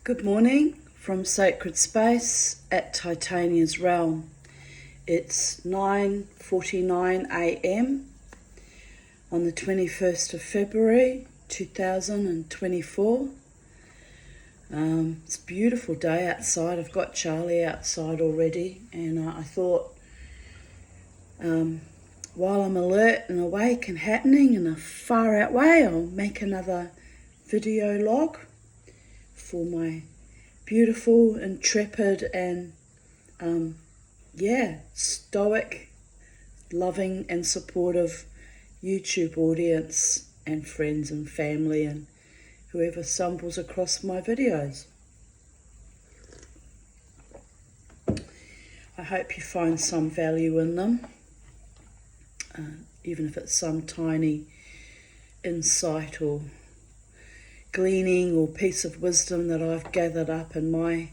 Good morning from Sacred Space at Titania's Realm. It's 9:49 a.m. on the 21st of February 2024. It's a beautiful day outside. I've got Charlie outside already, and I thought while I'm alert and awake and happening in a far out way, I'll make another video log for my beautiful, intrepid and stoic, loving and supportive YouTube audience and friends and family and whoever stumbles across my videos. I hope you find some value in them, even if it's some tiny insight or gleaning or piece of wisdom that I've gathered up in my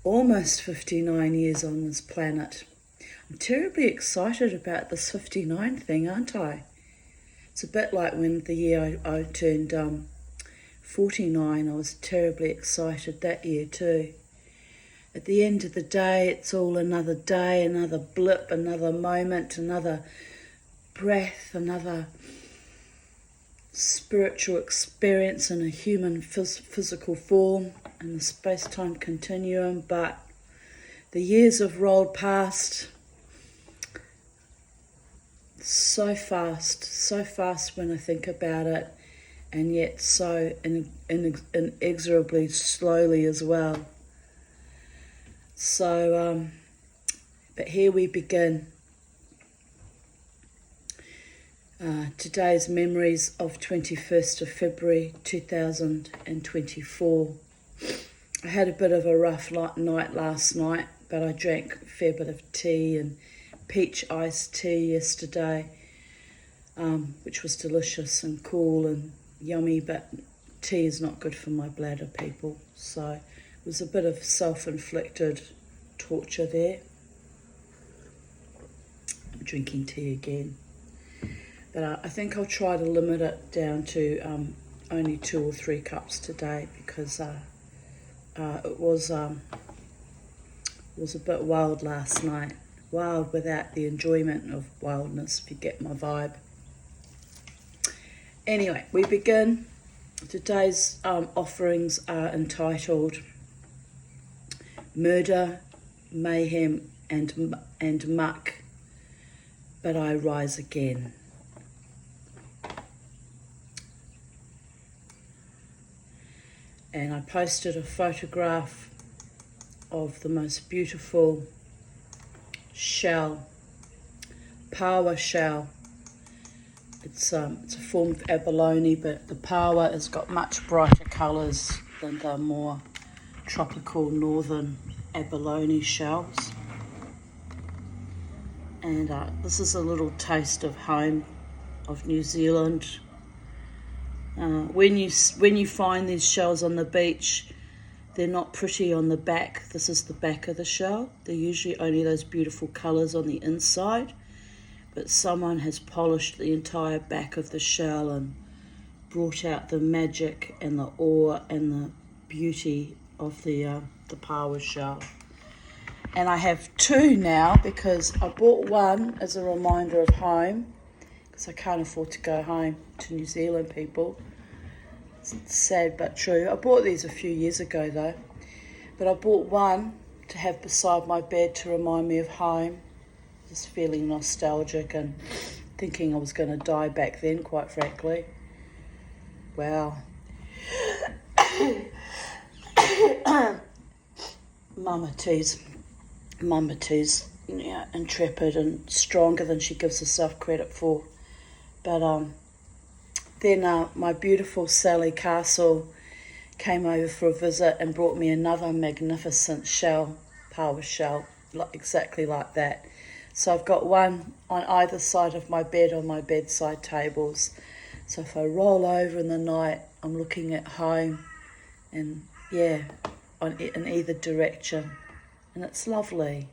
almost 59 years on this planet. I'm terribly excited about this 59 thing, aren't I? It's a bit like when the year I turned 49, I was terribly excited that year too. At the end of the day, it's all another day, another blip, another moment, another breath, another spiritual experience in a human physical form in the space-time continuum. But the years have rolled past so fast when I think about it, and yet so inexorably slowly as well. So but here we begin. Today's memories of 21st of February 2024. I had a bit of a rough night last night, but I drank a fair bit of tea and peach iced tea yesterday, which was delicious and cool and yummy, but tea is not good for my bladder, people. So it was a bit of self-inflicted torture there. I'm drinking tea again. But I think I'll try to limit it down to only 2 or 3 cups today, because it was a bit wild last night. Wild without the enjoyment of wildness, if you get my vibe. Anyway, we begin. Today's offerings are entitled Murder, Mayhem and Muck, but I Rise Again. And I posted a photograph of the most beautiful shell, power shell. It's a form of abalone, but the power has got much brighter colours than the more tropical northern abalone shells. And this is a little taste of home, of New Zealand. When you find these shells on the beach, they're not pretty on the back. This is the back of the shell. They're usually only those beautiful colours on the inside, but someone has polished the entire back of the shell and brought out the magic and the awe and the beauty of the power shell. And I have 2 now, because I bought one as a reminder of home, because I can't afford to go home to New Zealand, people. It's sad but true. I bought these a few years ago though, but I bought one to have beside my bed to remind me of home. Just feeling nostalgic and thinking I was going to die back then, quite frankly. Wow. Mama tea's, yeah, intrepid and stronger than she gives herself credit for. But then my beautiful Sally Castle came over for a visit and brought me another magnificent shell, power shell, exactly like that. So I've got one on either side of my bed on my bedside tables. So if I roll over in the night, I'm looking at home, and in either direction, and it's lovely.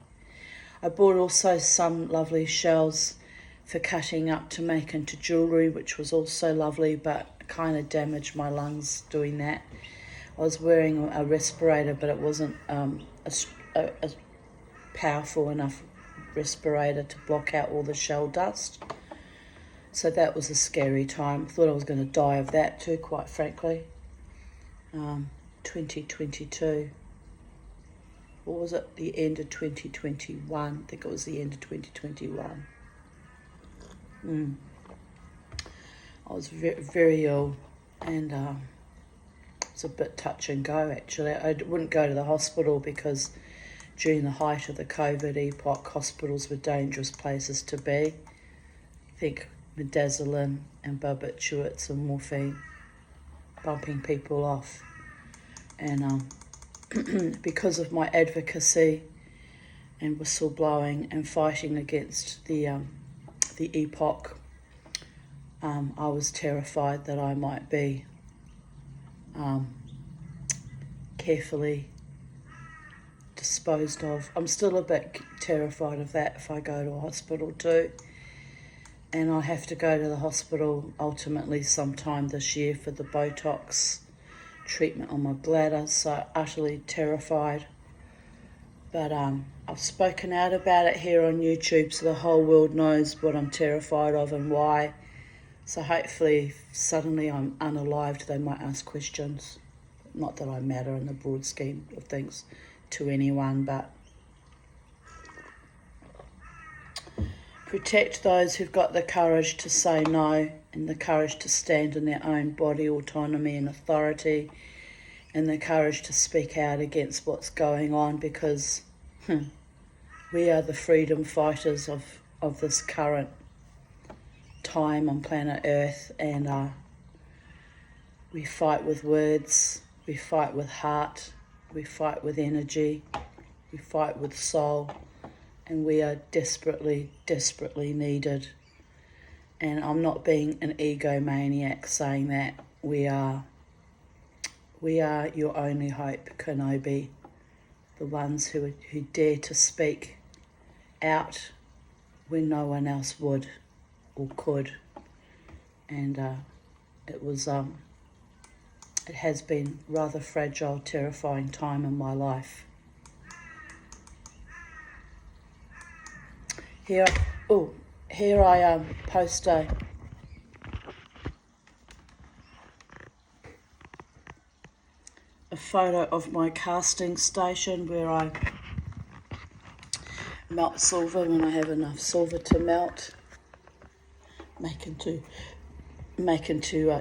I bought also some lovely shells for cutting up to make into jewellery, which was also lovely, but kind of damaged my lungs doing that. I was wearing a respirator, but it wasn't a powerful enough respirator to block out all the shell dust. So that was a scary time. I thought I was going to die of that too, quite frankly. 2022. Or was it the end of 2021? I think it was the end of 2021. I was very, very ill, and it was a bit touch and go actually. I wouldn't go to the hospital because during the height of the COVID epoch, hospitals were dangerous places to be. I think midazolam and barbiturates and morphine, bumping people off. And because of my advocacy and whistleblowing and fighting against the epoch, I was terrified that I might be carefully disposed of. I'm still a bit terrified of that if I go to a hospital too. And I have to go to the hospital ultimately sometime this year for the Botox treatment on my bladder, so utterly terrified. But I've spoken out about it here on YouTube, so the whole world knows what I'm terrified of and why. So hopefully if suddenly I'm unalived, they might ask questions. Not that I matter in the broad scheme of things to anyone, but protect those who've got the courage to say no and the courage to stand in their own body autonomy and authority and the courage to speak out against what's going on, because we are the freedom fighters of this current time on planet Earth, and we fight with words, we fight with heart, we fight with energy, we fight with soul, and we are desperately, desperately needed. And I'm not being an egomaniac saying that. We are your only hope, Kenobi. The ones who dare to speak out when no one else would or could. And it has been rather fragile, terrifying time in my life. Here I post a photo of my casting station where I melt silver when I have enough silver to melt, make into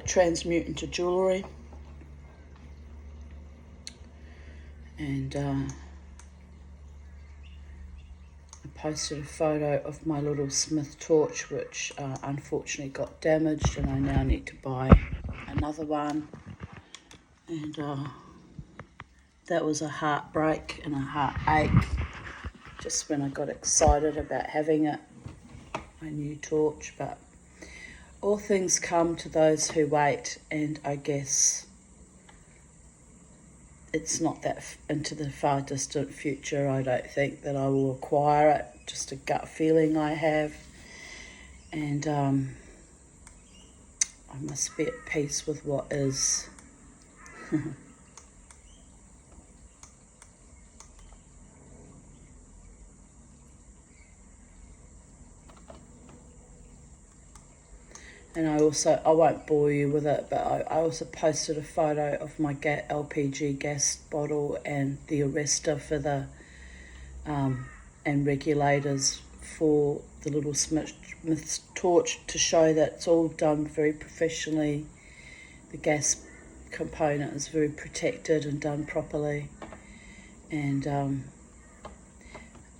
transmute into jewellery. And I posted a photo of my little Smith torch, which unfortunately got damaged, and I now need to buy another one. And that was a heartbreak and a heartache just when I got excited about having it, my new torch. But all things come to those who wait, and I guess it's not that into the far distant future, I don't think, that I will acquire it. Just a gut feeling I have. And I must be at peace with what is. And I won't bore you with it, but I also posted a photo of my LPG gas bottle and the arrestor for the, and regulators for the little Smith torch, to show that it's all done very professionally. The gas component is very protected and done properly. And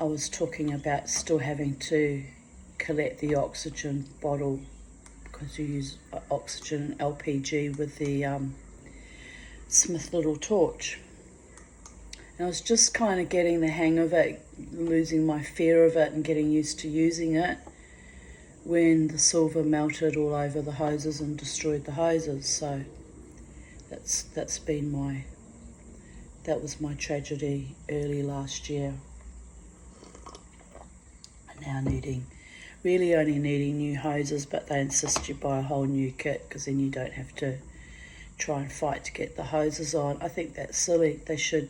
I was talking about still having to collect the oxygen bottle, because you use oxygen and LPG with the Smith little torch. And I was just kind of getting the hang of it, losing my fear of it and getting used to using it, when the silver melted all over the hoses and destroyed the hoses. So that was my tragedy early last year. And now only needing new hoses, but they insist you buy a whole new kit, because then you don't have to try and fight to get the hoses on. I think that's silly. They should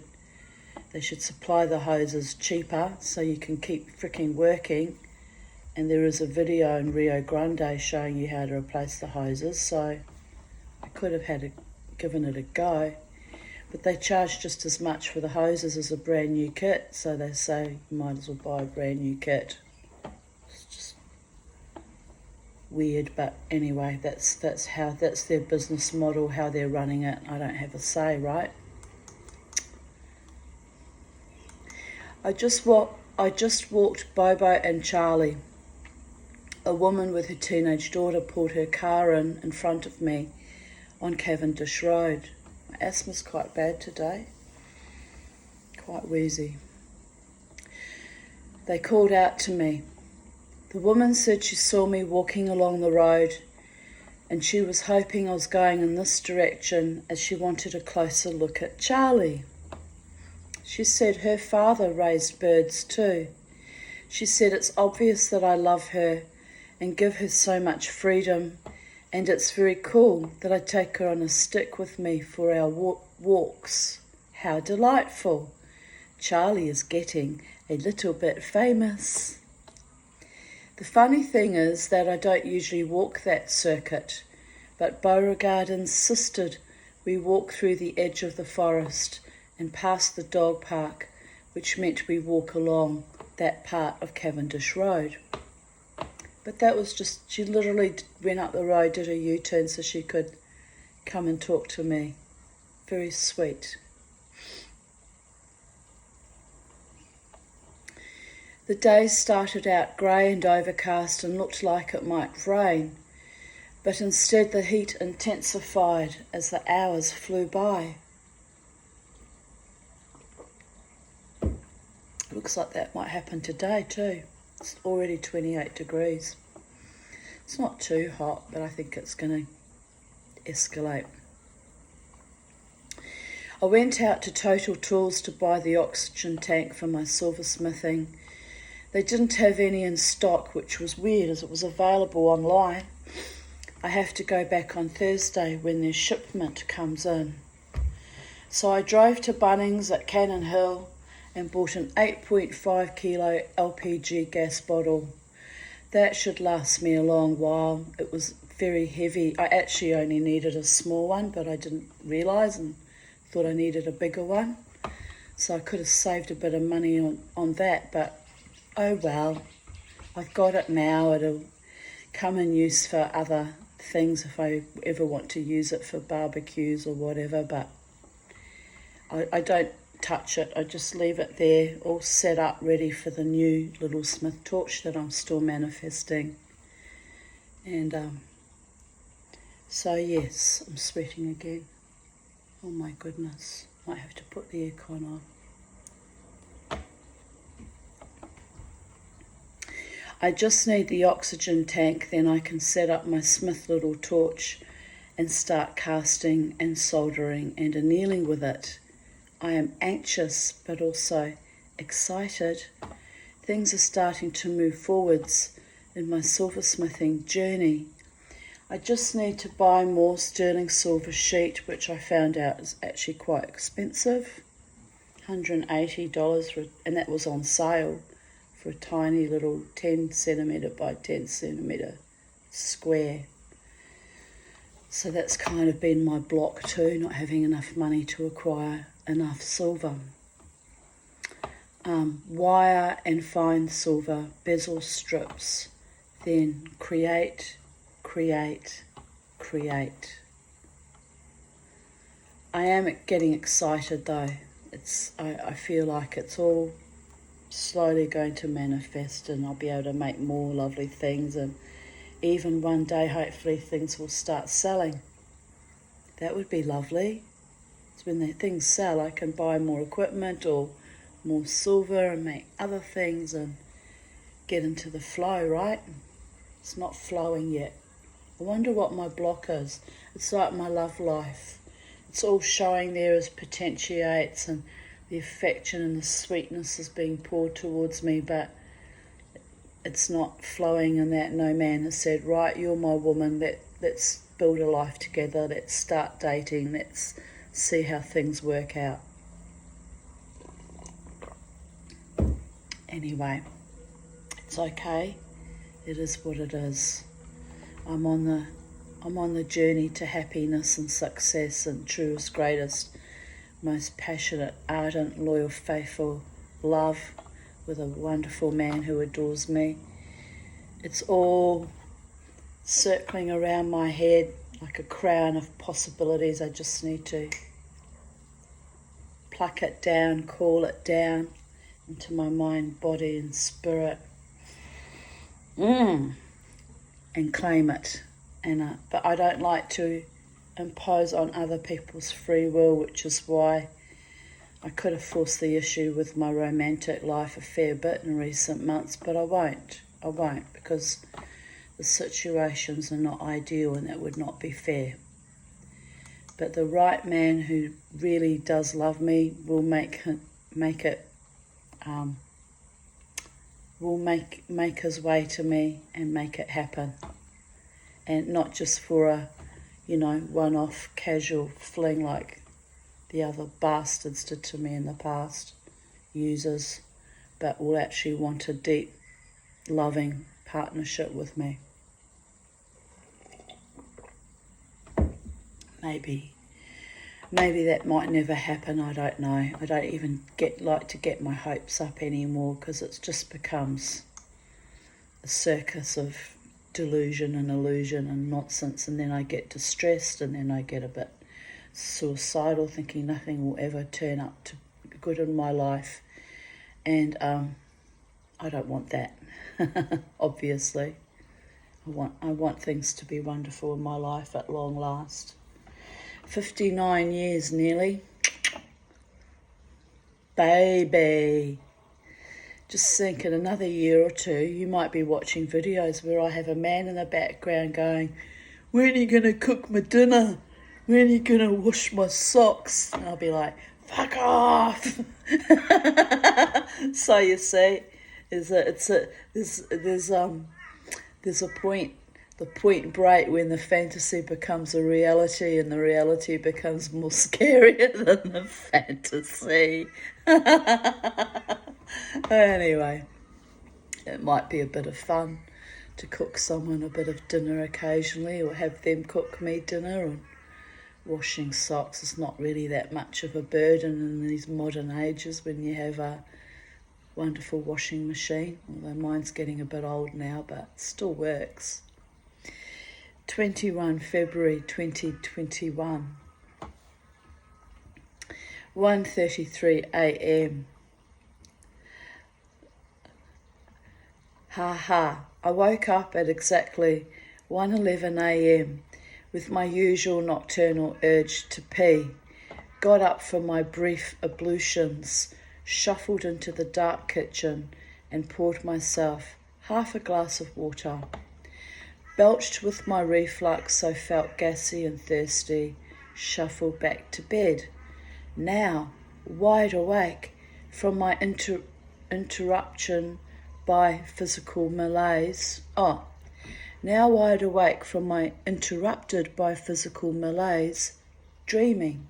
supply the hoses cheaper so you can keep freaking working. And there is a video in Rio Grande showing you how to replace the hoses, so I could have given it a go. But they charge just as much for the hoses as a brand new kit, so they say you might as well buy a brand new kit. It's just weird, but anyway, that's their business model, how they're running it. I don't have a say, right? I just walked Bobo and Charlie. A woman with her teenage daughter pulled her car in front of me on Cavendish Road. My asthma's quite bad today, quite wheezy. They called out to me. The woman said she saw me walking along the road and she was hoping I was going in this direction as she wanted a closer look at Charlie. She said her father raised birds too. She said it's obvious that I love her and give her so much freedom, and it's very cool that I take her on a stick with me for our walks. How delightful. Charlie is getting a little bit famous. The funny thing is that I don't usually walk that circuit, but Beauregard insisted we walk through the edge of the forest and past the dog park, which meant we walk along that part of Cavendish Road. But that was just, she literally went up the road, did a U-turn so she could come and talk to me. Very sweet. The day started out grey and overcast and looked like it might rain, but instead the heat intensified as the hours flew by. Looks like that might happen today too. It's already 28 degrees. It's not too hot, but I think it's going to escalate. I went out to Total Tools to buy the oxygen tank for my silversmithing. They didn't have any in stock, which was weird as it was available online. I have to go back on Thursday when their shipment comes in. So I drove to Bunnings at Cannon Hill and bought an 8.5 kilo LPG gas bottle. That should last me a long while. It was very heavy. I actually only needed a small one, but I didn't realise and thought I needed a bigger one. So I could have saved a bit of money on that, but oh well. I've got it now. It'll come in use for other things if I ever want to use it for barbecues or whatever, but I don't touch it. I just leave it there all set up ready for the new little Smith torch that I'm still manifesting. And so yes, I'm sweating again. Oh my goodness, might have to put the aircon on. I just need the oxygen tank, then I can set up my Smith little torch and start casting and soldering and annealing with it. I am anxious but also excited. Things are starting to move forwards in my silversmithing journey. I just need to buy more sterling silver sheet, which I found out is actually quite expensive. $180 and that was on sale for a tiny little 10 centimetre by 10 centimetre square. So that's kind of been my block too, not having enough money to acquire enough silver. Wire and fine silver bezel strips, then create. I am getting excited though. I feel like it's all slowly going to manifest and I'll be able to make more lovely things, and even one day hopefully things will start selling. That would be lovely. So when the things sell I can buy more equipment or more silver and make other things and get into the flow, right? It's not flowing yet. I wonder what my block is. It's like my love life. It's all showing there as potentiates and the affection and the sweetness is being poured towards me, but it's not flowing in that no man has said, right, you're my woman, let's build a life together. Let's start dating. Let's see how things work out. Anyway, it's okay. It is what it is. I'm on the journey to happiness and success and truest, greatest, most passionate, ardent, loyal, faithful love with a wonderful man who adores me. It's all circling around my head like a crown of possibilities. I just need to pluck it down, call it down into my mind, body and spirit, and claim it. But I don't like to impose on other people's free will, which is why I could have forced the issue with my romantic life a fair bit in recent months, but I won't. I won't, because the situations are not ideal and that would not be fair. But the right man who really does love me will make his way to me and make it happen. And not just for a, one-off casual fling like the other bastards did to me in the past, users, but will actually want a deep, loving partnership with me. Maybe that might never happen, I don't know. I don't even like to get my hopes up anymore, because it just becomes a circus of delusion and illusion and nonsense, and then I get distressed, and then I get a bit suicidal, thinking nothing will ever turn up to good in my life, and I don't want that. Obviously, I want things to be wonderful in my life at long last. 59 years nearly, baby. Just think in another year or two you might be watching videos where I have a man in the background going, "When are you going to cook my dinner? When are you going to wash my socks?" And I'll be like, "Fuck off." So you see, there's a point, the point break when the fantasy becomes a reality and the reality becomes more scarier than the fantasy. Anyway, it might be a bit of fun to cook someone a bit of dinner occasionally, or have them cook me dinner. And washing socks is not really that much of a burden in these modern ages when you have a wonderful washing machine, although mine's getting a bit old now, but it still works. 21 February 2021, 1:33 a.m. I woke up at exactly 1:11 a.m. with my usual nocturnal urge to pee, got up from my brief ablutions, shuffled into the dark kitchen and poured myself half a glass of water. Belched with my reflux, so felt gassy and thirsty, shuffled back to bed. Now, wide awake from my interruption by physical malaise. Now wide awake from my interrupted by physical malaise, dreaming.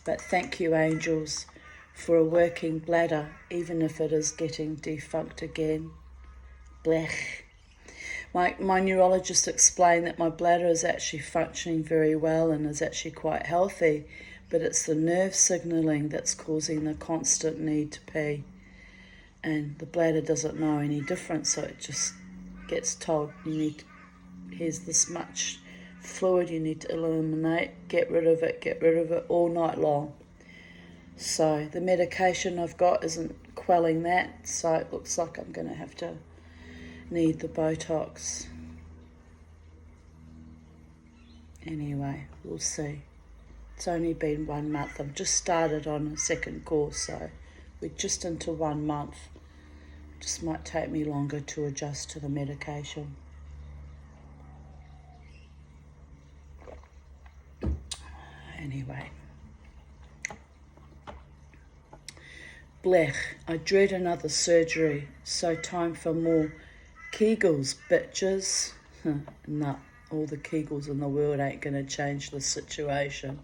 But thank you, angels, for a working bladder, even if it is getting defunct again. Blech. My neurologist explained that my bladder is actually functioning very well and is actually quite healthy, but it's the nerve signalling that's causing the constant need to pee. And the bladder doesn't know any different, so it just gets told, here's this much fluid you need to eliminate, get rid of it all night long. So the medication I've got isn't quelling that, so it looks like I'm going to have to need the Botox. Anyway, we'll see. It's only been 1 month. I've just started on a second course, so we're just into 1 month. It just might take me longer to adjust to the medication. Anyway. Blech, I dread another surgery, so time for more Kegels, bitches. No, all the Kegels in the world ain't going to change the situation.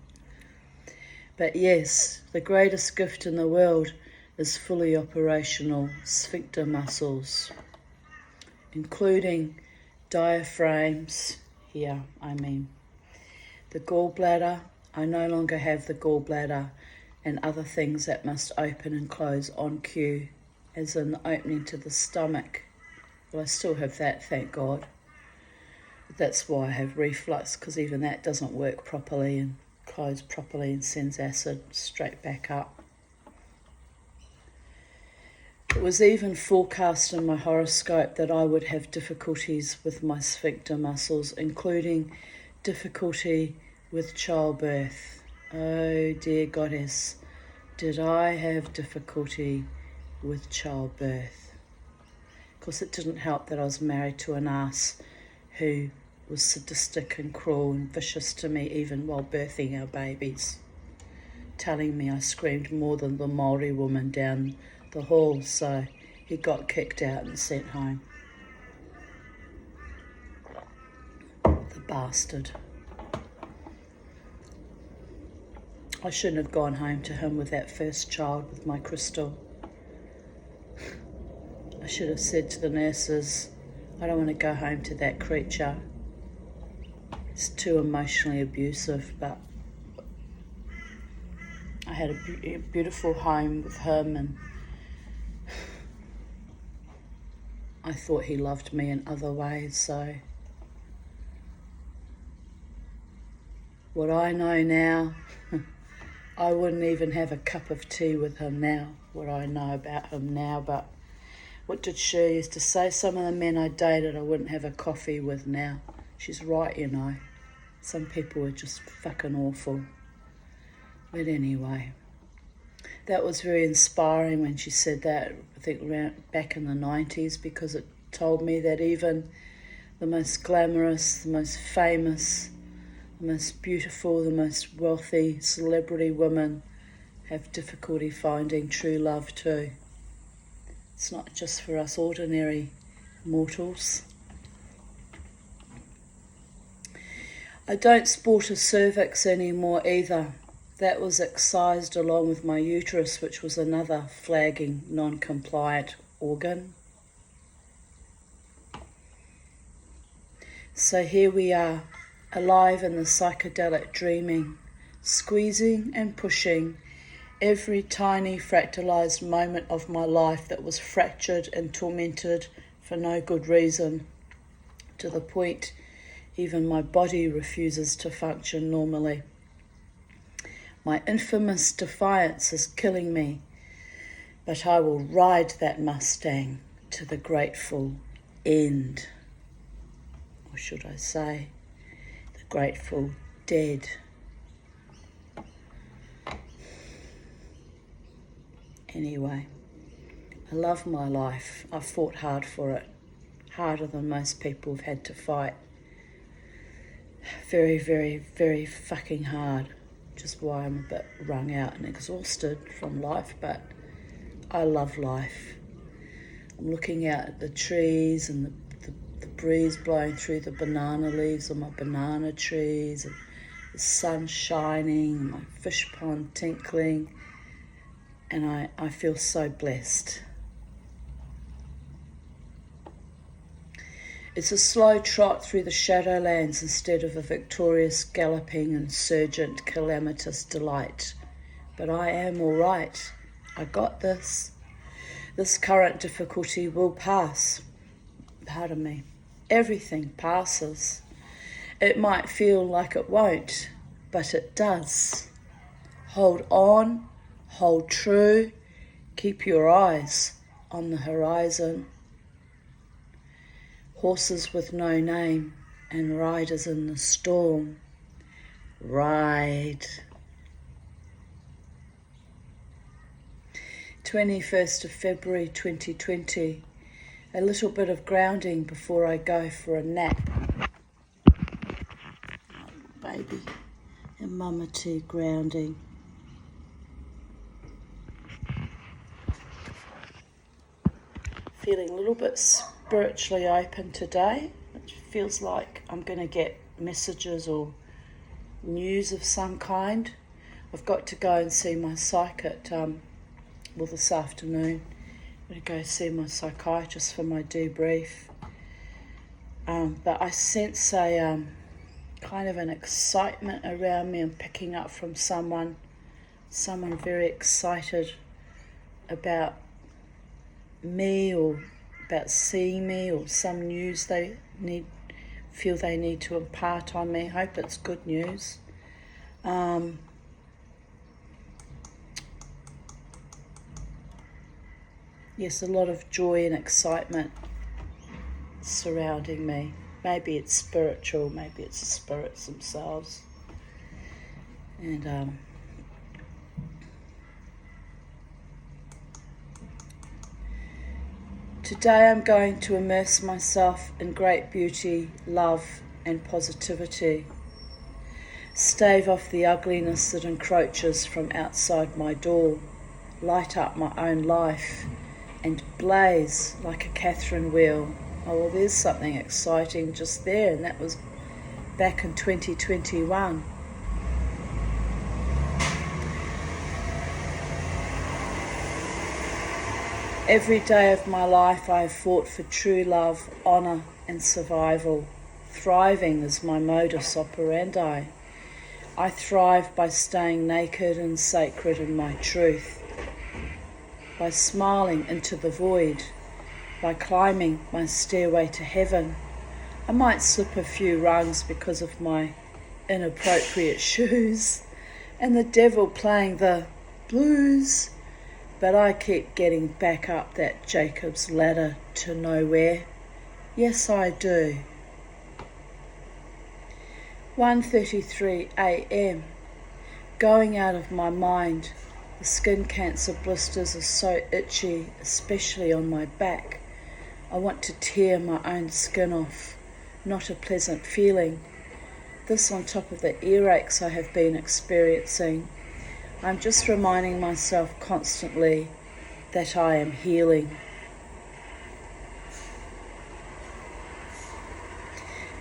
But yes, the greatest gift in the world is fully operational sphincter muscles, including diaphragms, here I mean. The gallbladder, I no longer have the gallbladder, and other things that must open and close on cue, as in the opening to the stomach. Well, I still have that, thank God. But that's why I have reflux, because even that doesn't work properly and close properly and sends acid straight back up. It was even forecast in my horoscope that I would have difficulties with my sphincter muscles, including difficulty with childbirth. Oh dear goddess, did I have difficulty with childbirth? Of course, it didn't help that I was married to an ass who was sadistic and cruel and vicious to me even while birthing our babies, telling me I screamed more than the Māori woman down the hall, so he got kicked out and sent home. The bastard. I shouldn't have gone home to him with that first child with my Crystal. I should have said to the nurses, I don't want to go home to that creature. It's too emotionally abusive, but I had a beautiful home with him, and I thought he loved me in other ways, so what I know now, I wouldn't even have a cup of tea with him now, what I know about him now. But what did she used to say? Some of the men I dated I wouldn't have a coffee with now. She's right, you know. Some people are just fucking awful. But anyway, that was very inspiring when she said that, I think around back in the 90s, because it told me that even the most glamorous, the most famous, the most beautiful, the most wealthy celebrity women have difficulty finding true love too. It's not just for us ordinary mortals. I don't sport a cervix anymore either. That was excised along with my uterus, which was another flagging, non-compliant organ. So here we are, alive in the psychedelic dreaming, squeezing and pushing every tiny fractalized moment of my life that was fractured and tormented for no good reason, to the point even my body refuses to function normally. My infamous defiance is killing me, but I will ride that Mustang to the grateful end. Or should I say, the Grateful Dead. Anyway, I love my life. I've fought hard for it, harder than most people have had to fight. Very, very, very fucking hard, which is why I'm a bit wrung out and exhausted from life, but I love life. I'm looking out at the trees and the breeze blowing through the banana leaves on my banana trees, and the sun shining, and my fish pond tinkling, and I feel so blessed. It's a slow trot through the shadowlands instead of a victorious galloping insurgent calamitous delight. But I am all right. I got this. This current difficulty will pass. Pardon me. Everything passes. It might feel like it won't, but it does. Hold on, hold true, keep your eyes on the horizon. Horses with no name and riders in the storm. Ride. 21st of February 2020. A little bit of grounding before I go for a nap. Baby and mama tea grounding. Feeling a little bit spiritually open today, which feels like I'm going to get messages or news of some kind. I've got to go and see my psych at, this afternoon. I'm going to go see my psychiatrist for my debrief. But I sense a kind of an excitement around me. I'm picking up from someone very excited about me or about seeing me, or some news they feel they need to impart on me. Hope it's good news. Yes, a lot of joy and excitement surrounding me. Maybe it's spiritual, maybe it's the spirits themselves. And today I'm going to immerse myself in great beauty, love and positivity. Stave off the ugliness that encroaches from outside my door. Light up my own life and blaze like a Catherine wheel. Oh, well, there's something exciting just there, and that was back in 2021. Every day of my life I have fought for true love, honour and survival. Thriving is my modus operandi. I thrive by staying naked and sacred in my truth, by smiling into the void, by climbing my stairway to heaven. I might slip a few rungs because of my inappropriate shoes and the devil playing the blues, but I keep getting back up that Jacob's ladder to nowhere. Yes, I do. 1:33 a.m. Going out of my mind. The skin cancer blisters are so itchy, especially on my back. I want to tear my own skin off. Not a pleasant feeling. This on top of the earaches I have been experiencing. I'm just reminding myself constantly that I am healing.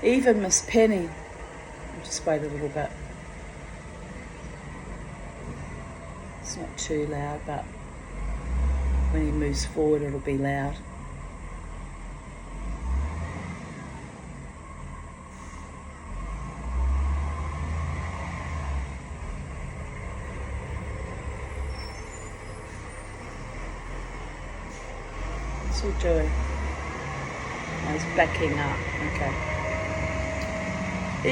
Even Miss Penny, I'll just wait a little bit. It's not too loud, but when he moves forward it'll be loud. What's he doing? Oh, he's backing up. Okay.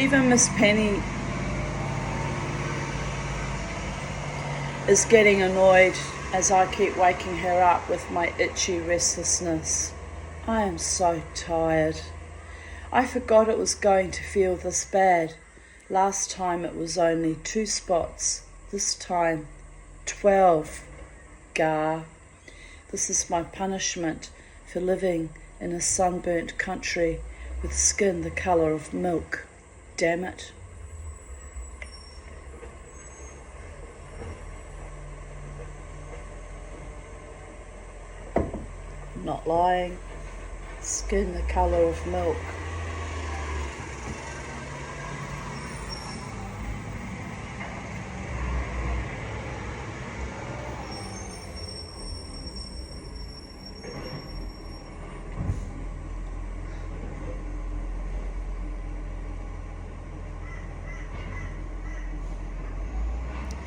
Even Miss Penny is getting annoyed as I keep waking her up with my itchy restlessness. I am so tired. I forgot it was going to feel this bad. Last time it was only 2 spots. This time 12. Gah. This is my punishment for living in a sunburnt country with skin the colour of milk. Damn it. I'm not lying. Skin the colour of milk.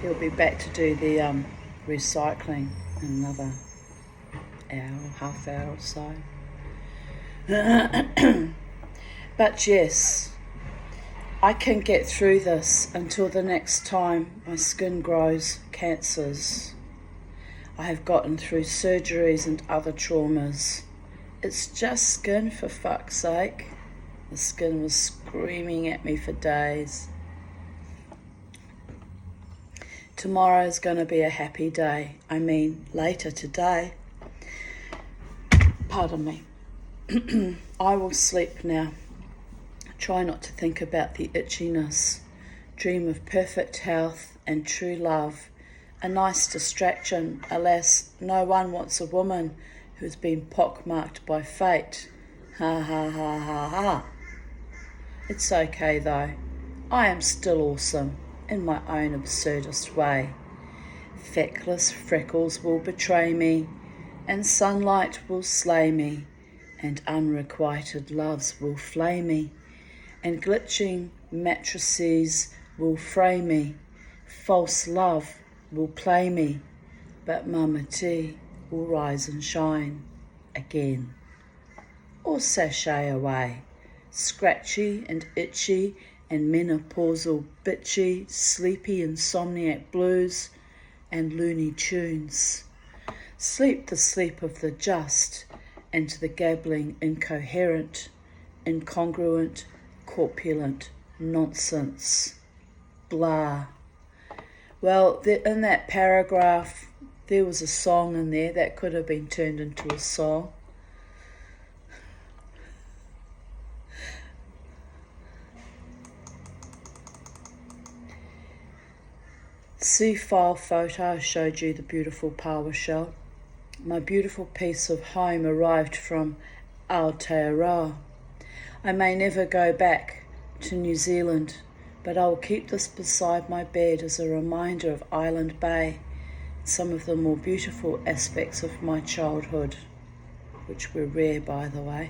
He'll be back to do the recycling in another hour, half hour or so. But yes, I can get through this until the next time my skin grows cancers. I have gotten through surgeries and other traumas. It's just skin, for fuck's sake. The skin was screaming at me for days. Tomorrow's going to be a happy day. I mean, later today. Pardon me. I will sleep now. Try not to think about the itchiness. Dream of perfect health and true love. A nice distraction. Alas, no one wants a woman who's been pockmarked by fate. Ha ha ha ha ha. It's okay though. I am still awesome in my own absurdist way. Feckless freckles will betray me, and sunlight will slay me, and unrequited loves will flay me, and glitching matrices will fray me, false love will play me, but Mama T will rise and shine again. Or sashay away, scratchy and itchy and menopausal bitchy, sleepy insomniac blues and loony tunes. Sleep the sleep of the just, and the gabbling incoherent, incongruent, corpulent nonsense. Blah. Well, in that paragraph, there was a song in there that could have been turned into a song. See file photo, I showed you the beautiful PowerShell. My beautiful piece of home arrived from Aotearoa. I may never go back to New Zealand, but I will keep this beside my bed as a reminder of Island Bay, some of the more beautiful aspects of my childhood, which were rare, by the way,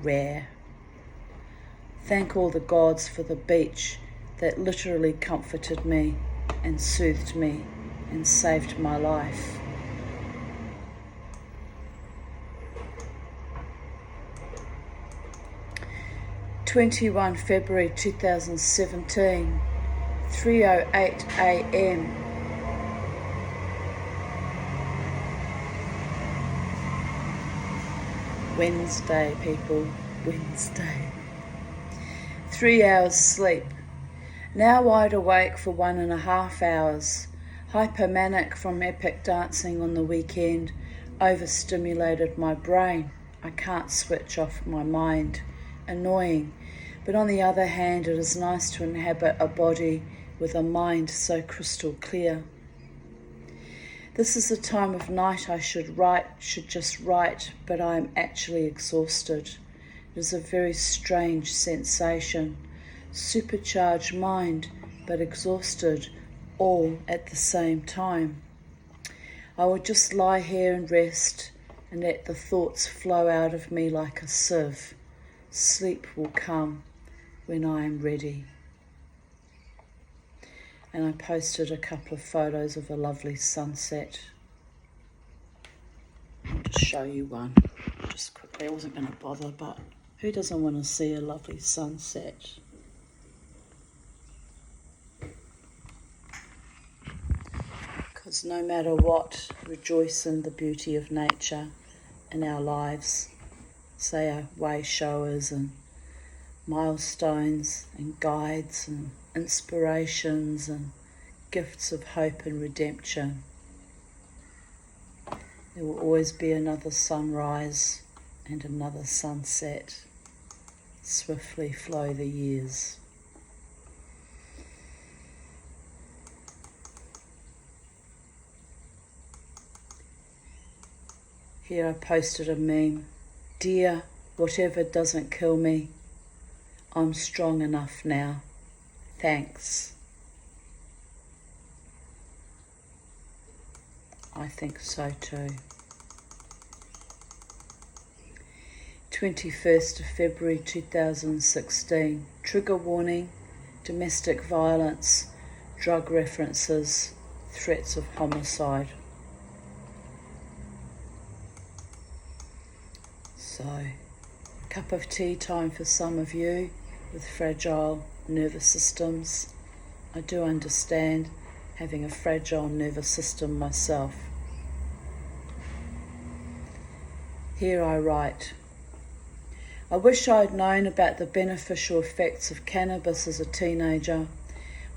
rare. Thank all the gods for the beach that literally comforted me and soothed me and saved my life. February 21, 2017, 3:08 a.m. Wednesday, people, Wednesday. 3 hours sleep. Now wide awake for 1.5 hours. Hypomanic from epic dancing on the weekend. Overstimulated my brain. I can't switch off my mind. Annoying. But on the other hand, it is nice to inhabit a body with a mind so crystal clear. This is the time of night I should just write, but I am actually exhausted. It is a very strange sensation. Supercharged mind, but exhausted, all at the same time. I will just lie here and rest and let the thoughts flow out of me like a sieve. Sleep will come when I am ready. And I posted a couple of photos of a lovely sunset. I'll just show you one, just quickly. I wasn't going to bother, but who doesn't want to see a lovely sunset? Because no matter what, rejoice in the beauty of nature in our lives. Say our way showers and milestones and guides and inspirations and gifts of hope and redemption. There will always be another sunrise and another sunset. Swiftly flow the years. Here I posted a meme. Dear, whatever doesn't kill me, I'm strong enough now. Thanks. I think so too. 21st of February 2016. Trigger warning, domestic violence, drug references, threats of homicide. So, cup of tea time for some of you with fragile nervous systems. I do understand having a fragile nervous system myself. Here I write, I wish I had known about the beneficial effects of cannabis as a teenager.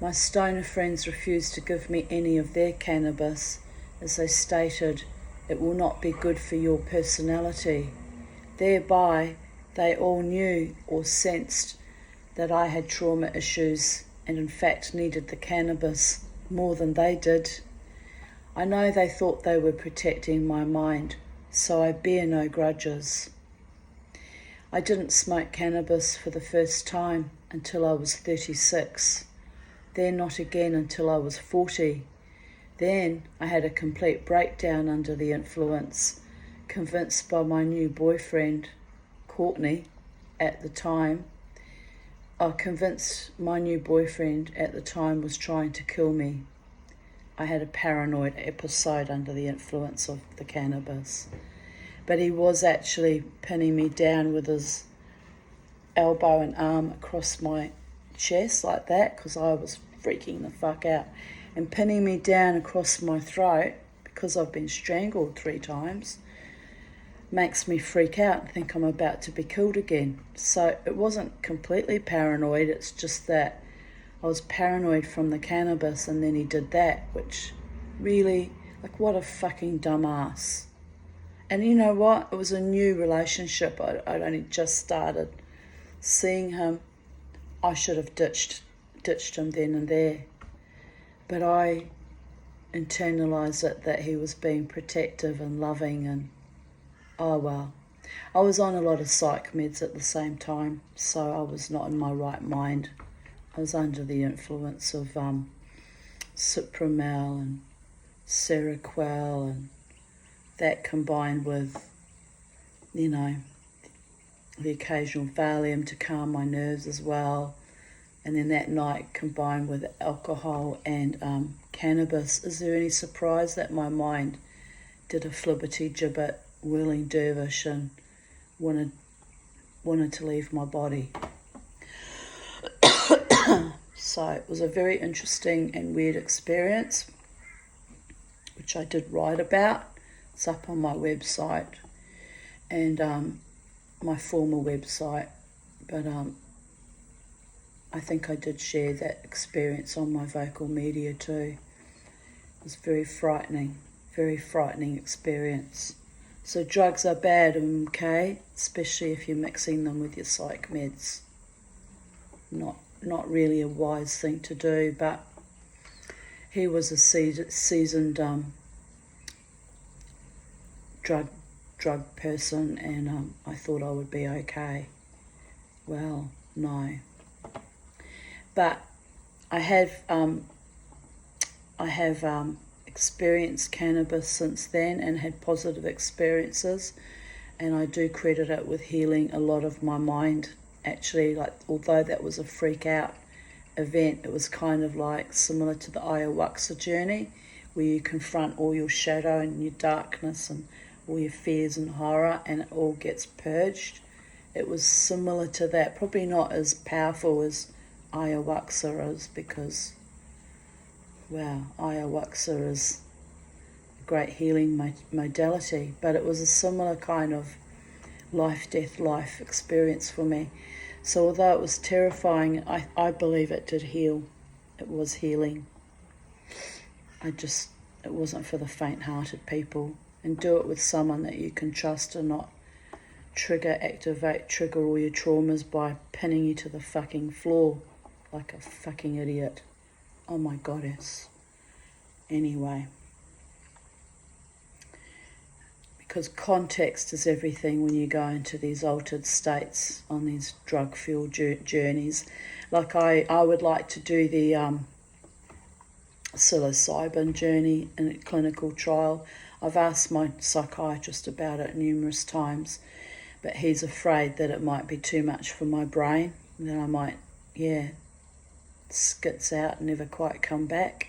My stoner friends refused to give me any of their cannabis, as they stated, it will not be good for your personality. Thereby, they all knew or sensed that I had trauma issues and in fact needed the cannabis more than they did. I know they thought they were protecting my mind, so I bear no grudges. I didn't smoke cannabis for the first time until I was 36. Then not again until I was 40. Then I had a complete breakdown under the influence, convinced by my new boyfriend, Courtney, at the time. Convinced my new boyfriend at the time was trying to kill me. I had a paranoid episode under the influence of the cannabis. But he was actually pinning me down with his elbow and arm across my chest like that, because I was freaking the fuck out, and pinning me down across my throat because I've been strangled 3 times makes me freak out and think I'm about to be killed again. So it wasn't completely paranoid, it's just that I was paranoid from the cannabis, and then he did that, which really, like, what a fucking dumbass. And you know what? It was a new relationship. I'd only just started seeing him. I should have ditched him then and there. But I internalized it that he was being protective and loving, and oh well. I was on a lot of psych meds at the same time, so I was not in my right mind. I was under the influence of Cipramel and Seroquel, and that combined with, you know, the occasional Valium to calm my nerves as well. And then that night combined with alcohol and cannabis. Is there any surprise that my mind did a flibbity gibbet whirling dervish and wanted to leave my body? So it was a very interesting and weird experience, which I did write about. It's up on my website and my former website, but I think I did share that experience on my vocal media too. It was very frightening experience. So drugs are bad, okay, especially if you're mixing them with your psych meds. Not really a wise thing to do, but he was a seasoned drug person, and I thought I would be okay. Well, no. But I have experienced cannabis since then and had positive experiences, and I do credit it with healing a lot of my mind. Actually, like, although that was a freak out event, it was kind of like similar to the ayahuasca journey, where you confront all your shadow and your darkness and all your fears and horror, and it all gets purged. It was similar to that, probably not as powerful as ayahuasca is, because, wow, ayahuasca is a great healing modality, but it was a similar kind of life, death, life experience for me. So although it was terrifying, I believe it did heal. It was healing. It wasn't for the faint-hearted people. And do it with someone that you can trust, and not trigger all your traumas by pinning you to the fucking floor like a fucking idiot. Oh my goddess. Anyway. Because context is everything when you go into these altered states on these drug-fueled journeys. Like I would like to do the psilocybin journey in a clinical trial. I've asked my psychiatrist about it numerous times, but he's afraid that it might be too much for my brain, and then I might, skits out and never quite come back.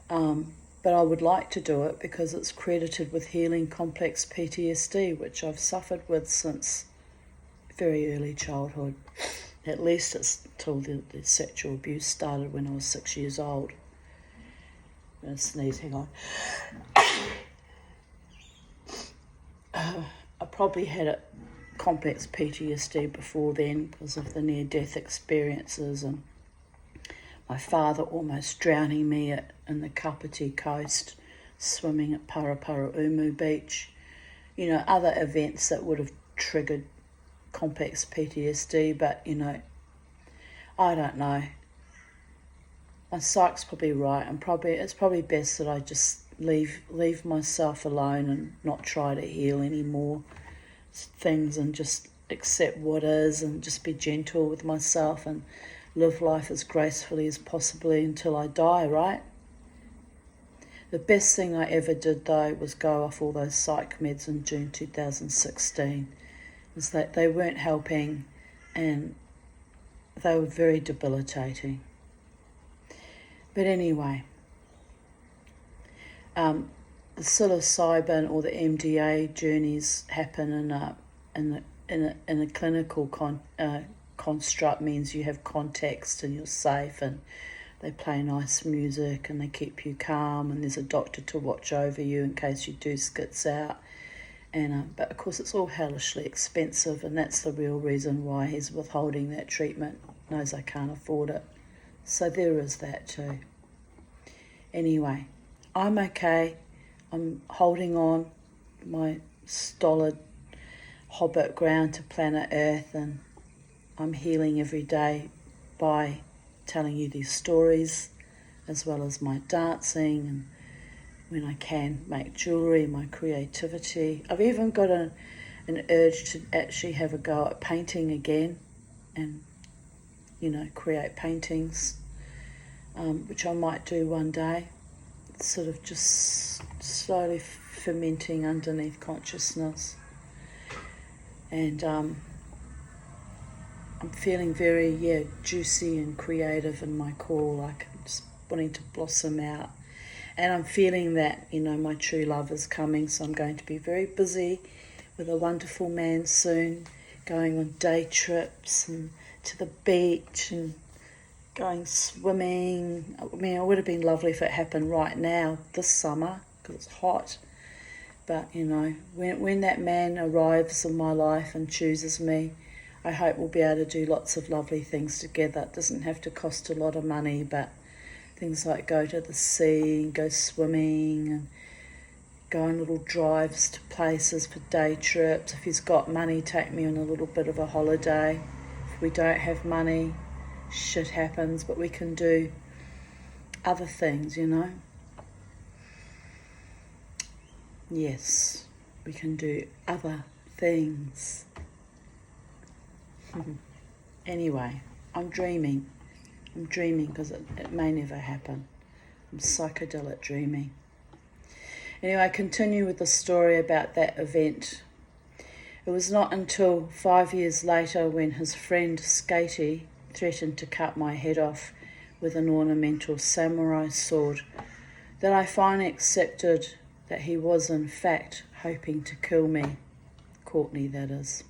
But I would like to do it because it's credited with healing complex PTSD, which I've suffered with since very early childhood. At least it's till the sexual abuse started when I was 6 years old. I'm going to sneeze, hang on. I probably had a complex PTSD before then because of the near-death experiences, and my father almost drowning me in the Kapiti coast, swimming at Paraparaumu Beach. You know, other events that would have triggered complex PTSD, but, you know, I don't know. My psych's probably right. It's probably best that I just leave myself alone and not try to heal any more things, and just accept what is and just be gentle with myself and live life as gracefully as possibly until I die, right? The best thing I ever did, though, was go off all those psych meds in June 2016. Was that they weren't helping and they were very debilitating. But anyway, the psilocybin or the MDA journeys happen in a clinical construct. Means you have context and you're safe, and they play nice music and they keep you calm, and there's a doctor to watch over you in case you do skits out. And but of course it's all hellishly expensive, and that's the real reason why he's withholding that treatment. Knows I can't afford it. So there is that too. Anyway, I'm okay. I'm holding on my stolid hobbit ground to planet Earth, and I'm healing every day by telling you these stories, as well as my dancing and when I can make jewellery, my creativity. I've even got an urge to actually have a go at painting again and, create paintings, which I might do one day. It's sort of just slowly fermenting underneath consciousness. And I'm feeling very, juicy and creative in my core, like I'm just wanting to blossom out. And I'm feeling that, my true love is coming, so I'm going to be very busy with a wonderful man soon, going on day trips and to the beach and going swimming. I mean, it would have been lovely if it happened right now, this summer, because it's hot. But, when that man arrives in my life and chooses me, I hope we'll be able to do lots of lovely things together. It doesn't have to cost a lot of money, but things like go to the sea and go swimming and go on little drives to places for day trips. If he's got money, take me on a little bit of a holiday. If we don't have money, shit happens, but we can do other things, Yes, we can do other things. Anyway, I'm dreaming. I'm dreaming because it may never happen. I'm psychedelic dreaming. Anyway, I continue with the story about that event. It was not until 5 years later, when his friend Skatey threatened to cut my head off with an ornamental samurai sword, that I finally accepted that he was in fact hoping to kill me. Courtney, that is.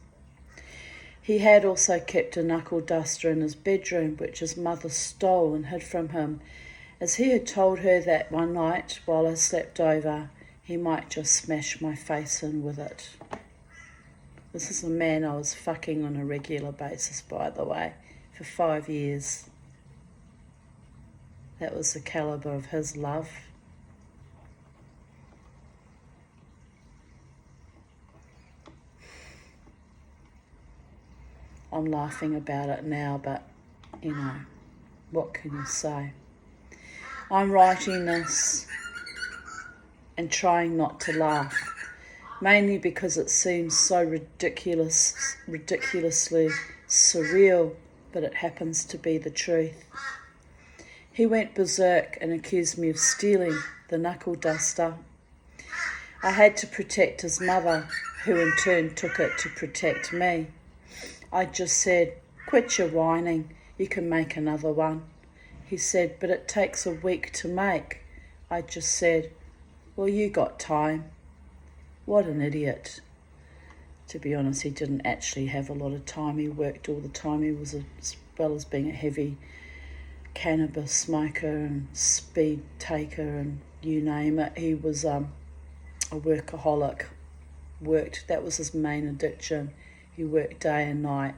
He had also kept a knuckle duster in his bedroom, which his mother stole and hid from him, as he had told her that one night while I slept over, he might just smash my face in with it. This is a man I was fucking on a regular basis, by the way, for 5 years. That was the calibre of his love. I'm laughing about it now, but, what can you say? I'm writing this and trying not to laugh, mainly because it seems so ridiculously surreal, but it happens to be the truth. He went berserk and accused me of stealing the knuckle duster. I had to protect his mother, who in turn took it to protect me. I just said, "Quit your whining, you can make another one." He said, "But it takes a week to make." I just said, "Well, you got time." What an idiot. To be honest, he didn't actually have a lot of time. He worked all the time. He was, as well as being a heavy cannabis smoker and speed taker and you name it, he was a workaholic. That was his main addiction. He worked day and night,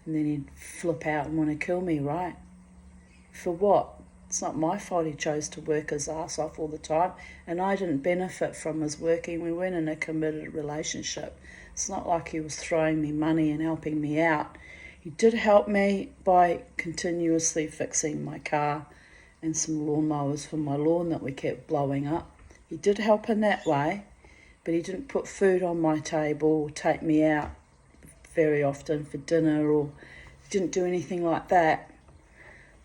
and then he'd flip out and want to kill me, right? For what? It's not my fault he chose to work his ass off all the time, and I didn't benefit from his working. We weren't in a committed relationship. It's not like he was throwing me money and helping me out. He did help me by continuously fixing my car and some lawnmowers for my lawn that we kept blowing up. He did help in that way, but he didn't put food on my table or take me out very often for dinner, or didn't do anything like that.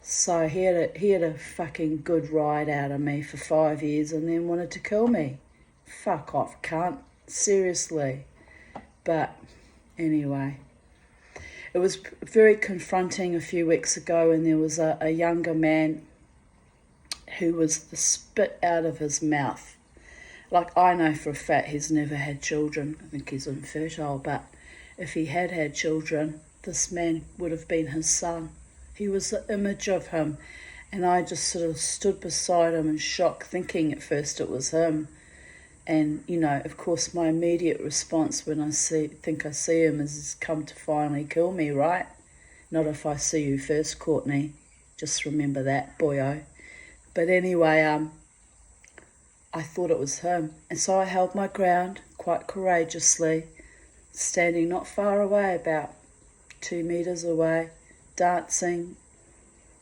So he had a fucking good ride out of me for 5 years and then wanted to kill me. Fuck off, cunt. Seriously. But anyway, it was very confronting a few weeks ago, and there was a younger man who was the spit out of his mouth. Like, I know for a fact he's never had children. I think he's infertile, but if he had had children, this man would have been his son. He was the image of him, and I just sort of stood beside him in shock, thinking at first it was him. And, you know, of course, my immediate response when I think I see him is he's come to finally kill me, right? Not if I see you first, Courtney. Just remember that, boyo. But anyway, I thought it was him. And so I held my ground quite courageously, standing not far away, about 2 meters away, dancing,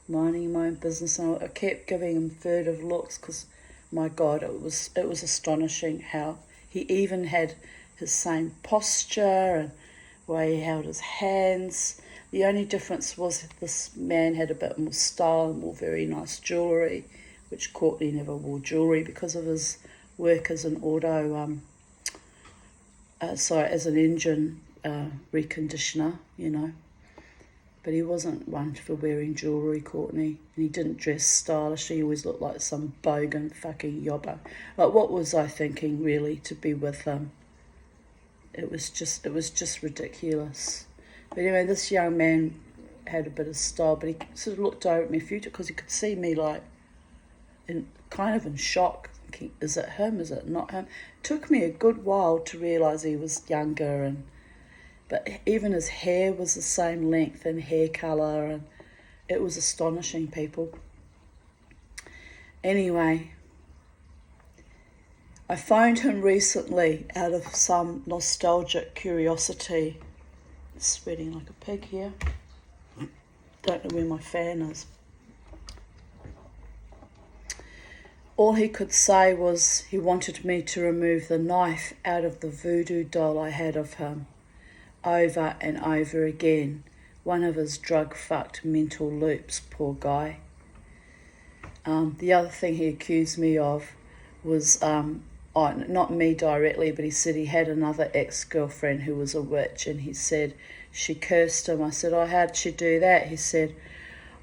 minding my own business. And I kept giving him furtive looks because, my God, it was astonishing how he even had his same posture and way he held his hands. The only difference was that this man had a bit more style and more very nice jewellery, which Courtney never wore jewellery because of his work as an as an engine reconditioner, you know. But he wasn't one for wearing jewellery, Courtney. And he didn't dress stylishly. He always looked like some bogan fucking yobbo. Like, what was I thinking, really, to be with him? It was just ridiculous. But anyway, this young man had a bit of style, but he sort of looked over at me a few times because he could see me, like, kind of in shock, thinking, is it him? Is it not him? It took me a good while to realise he was younger, but even his hair was the same length and hair colour, and it was astonishing, people. Anyway, I phoned him recently out of some nostalgic curiosity. It's sweating like a pig here. Don't know where my fan is. All he could say was he wanted me to remove the knife out of the voodoo doll I had of him, over and over again. One of his drug-fucked mental loops, poor guy. The other thing he accused me of was, not me directly, but he said he had another ex-girlfriend who was a witch, and he said she cursed him. I said, oh, how'd she do that? He said,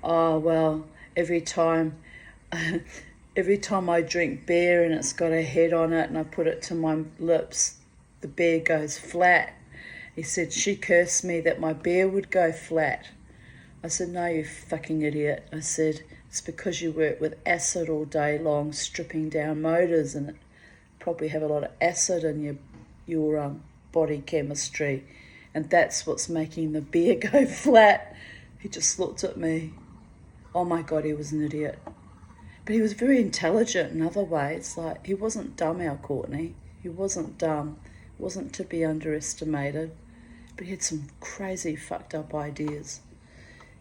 oh, well, every time I drink beer and it's got a head on it and I put it to my lips, the beer goes flat. He said, she cursed me that my beer would go flat. I said, no, you fucking idiot. I said, it's because you work with acid all day long, stripping down motors, and it probably have a lot of acid in your body chemistry, and that's what's making the beer go flat. He just looked at me. Oh my God, he was an idiot. But he was very intelligent in other ways. Like, he wasn't dumb, our Courtney. He wasn't dumb. Wasn't to be underestimated. But he had some crazy fucked up ideas.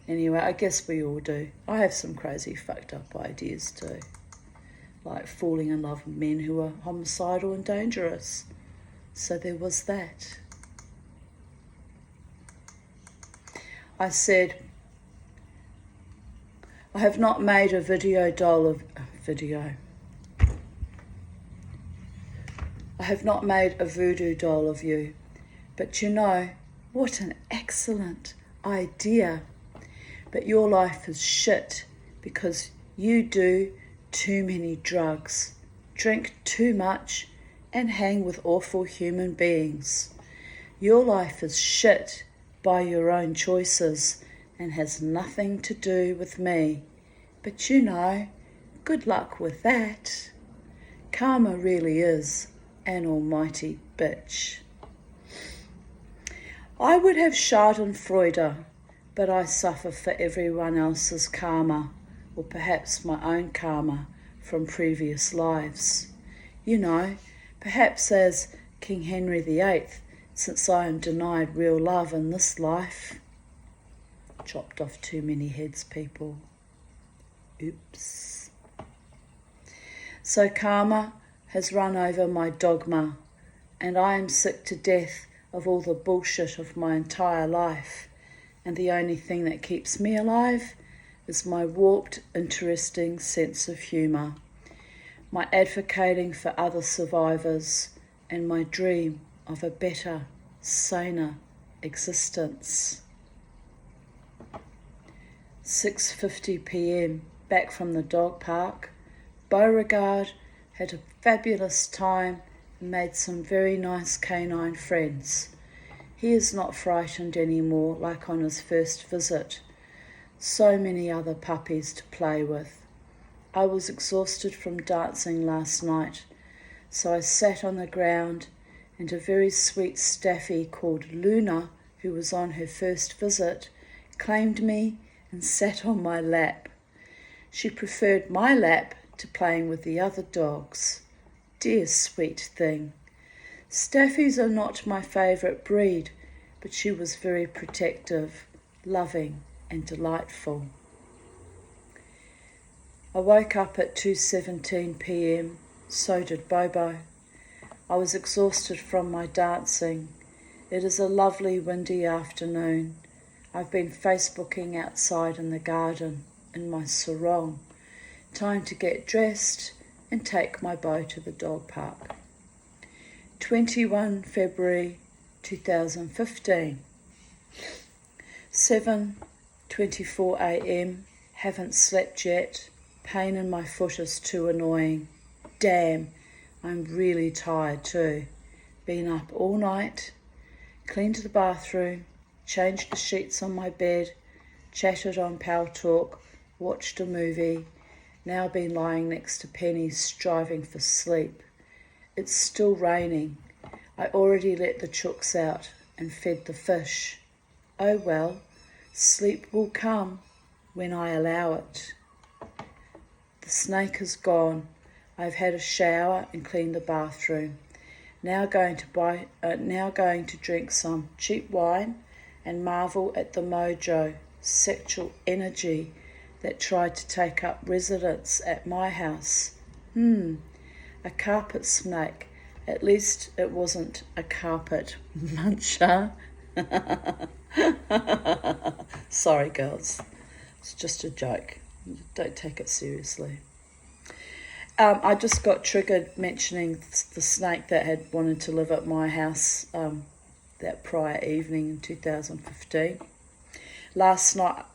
Anyway, I guess we all do. I have some crazy fucked up ideas too. Like falling in love with men who are homicidal and dangerous. So there was that. I said, I have not made a voodoo doll of you, but you know, what an excellent idea. But your life is shit because you do too many drugs, drink too much, and hang with awful human beings. Your life is shit by your own choices and has nothing to do with me. But you know, good luck with that. Karma really is an almighty bitch. I would have schadenfreude, but I suffer for everyone else's karma, or perhaps my own karma from previous lives. You know, perhaps as King Henry VIII, since I am denied real love in this life. Chopped off too many heads, people. Oops. So karma has run over my dogma, and I am sick to death of all the bullshit of my entire life, and the only thing that keeps me alive is my warped, interesting sense of humour, my advocating for other survivors, and my dream of a better, saner existence. 6:50 p.m, back from the dog park. Beauregard had a fabulous time and made some very nice canine friends. He is not frightened anymore like on his first visit. So many other puppies to play with. I was exhausted from dancing last night, so I sat on the ground, and a very sweet staffy called Luna, who was on her first visit, claimed me and sat on my lap. She preferred my lap to playing with the other dogs. Dear sweet thing. Staffies are not my favourite breed, but she was very protective, loving and delightful. I woke up at 2:17 p.m, so did Bobo. I was exhausted from my dancing. It is a lovely windy afternoon. I've been Facebooking outside in the garden in my sarong. Time to get dressed and take my Beau to the dog park. 21 February 2015. 7:24 a.m. Haven't slept yet. Pain in my foot is too annoying. Damn, I'm really tired too. Been up all night. Cleaned the bathroom. Changed the sheets on my bed. Chatted on Pal Talk. Watched a movie. Now been lying next to Penny striving for sleep. It's still raining. I already let the chooks out and fed the fish. Oh well, sleep will come when I allow it. The snake is gone. I've had a shower and cleaned the bathroom. Now going to drink some cheap wine and marvel at the mojo, sexual energy that tried to take up residence at my house. A carpet snake. At least it wasn't a carpet muncher. Sorry, girls. It's just a joke. Don't take it seriously. I just got triggered mentioning the snake that had wanted to live at my house that prior evening in 2015. Last night,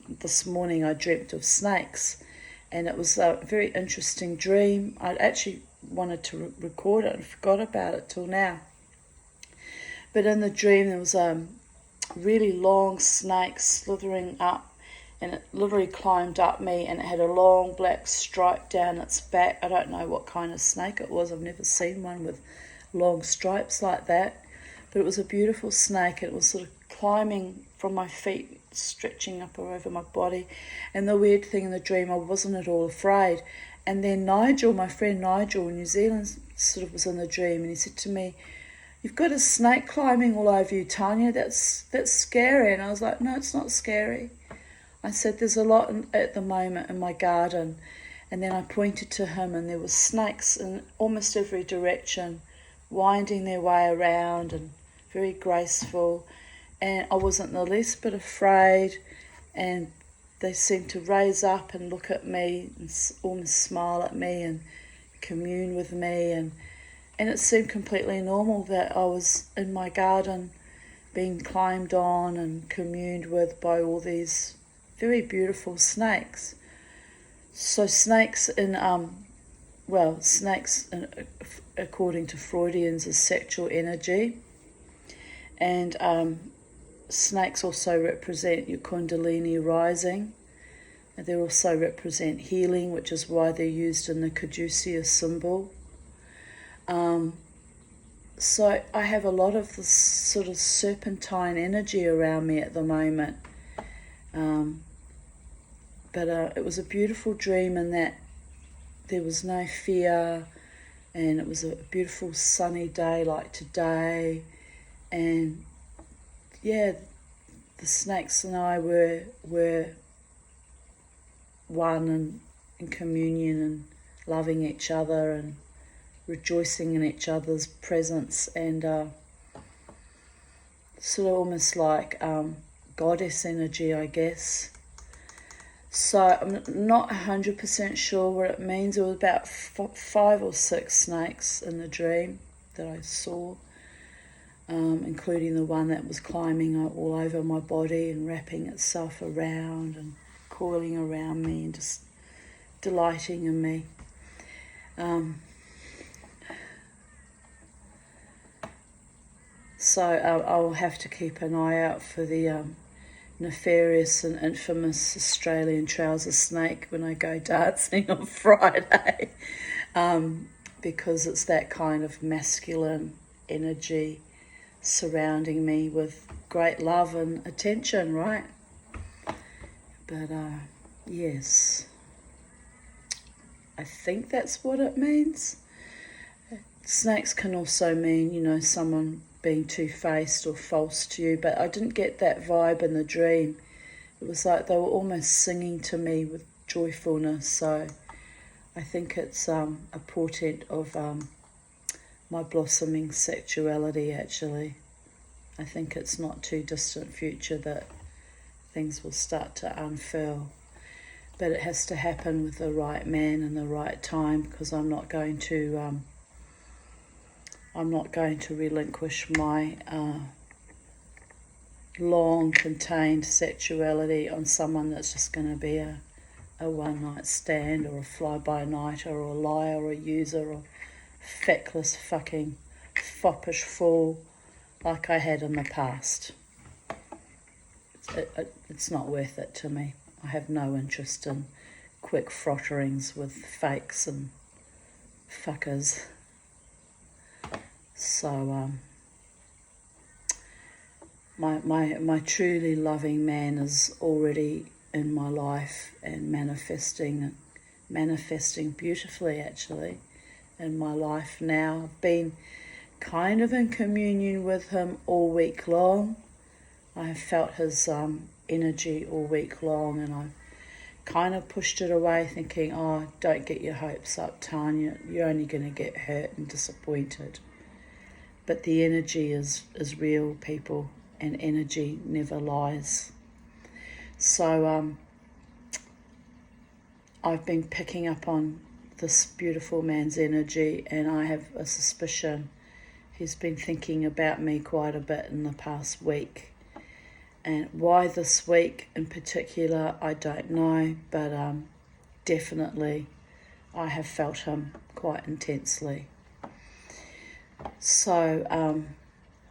this morning, I dreamt of snakes, and it was a very interesting dream. I actually wanted to record it and forgot about it till now. But in the dream, there was a really long snake slithering up, and it literally climbed up me, and it had a long black stripe down its back. I don't know what kind of snake it was. I've never seen one with long stripes like that. But it was a beautiful snake. It was sort of climbing from my feet, stretching up over my body. And the weird thing in the dream, I wasn't at all afraid. And then Nigel, my friend Nigel in New Zealand, sort of was in the dream, and he said to me, "You've got a snake climbing all over you, Tanya. That's scary." And I was like, "No, it's not scary." I said, "There's a lot at the moment in my garden." And then I pointed to him, and there were snakes in almost every direction, winding their way around and very graceful. And I wasn't the least bit afraid, and they seemed to raise up and look at me and almost smile at me and commune with me. And it seemed completely normal that I was in my garden being climbed on and communed with by all these very beautiful snakes. So snakes according to Freudians, is sexual energy. And snakes also represent your Kundalini rising. And they also represent healing, which is why they're used in the Caduceus symbol. So I have a lot of this sort of serpentine energy around me at the moment. But it was a beautiful dream in that there was no fear, and it was a beautiful sunny day like today. And yeah, the snakes and I were one and in communion and loving each other and rejoicing in each other's presence. And sort of almost like goddess energy, I guess. So I'm not 100% sure what it means. There were about 5 or 6 snakes in the dream that I saw, including the one that was climbing all over my body and wrapping itself around and coiling around me and just delighting in me. So I'll have to keep an eye out for the nefarious and infamous Australian trouser snake when I go dancing on Friday, because it's that kind of masculine energy surrounding me with great love and attention, right? But yes, I think that's what it means. Snakes can also mean, you know, someone being two-faced or false to you, but I didn't get that vibe in the dream. It was like they were almost singing to me with joyfulness, so I think it's a portent of my blossoming sexuality, actually. I think it's not too distant future that things will start to unfurl, but it has to happen with the right man and the right time, because I'm not going to relinquish my long contained sexuality on someone that's just going to be a one-night stand or a fly-by-nighter or a liar or a user or feckless fucking foppish fool like I had in the past. It's not worth it to me. I have no interest in quick frotterings with fakes and fuckers. So my truly loving man is already in my life and manifesting beautifully, actually, in my life now. I've been kind of in communion with him all week long. I have felt his energy all week long, and I've kind of pushed it away thinking, oh, don't get your hopes up, Tanya. You're only going to get hurt and disappointed. But the energy is real, people, and energy never lies. So I've been picking up on this beautiful man's energy, and I have a suspicion he's been thinking about me quite a bit in the past week. And why this week in particular, I don't know, but definitely I have felt him quite intensely. So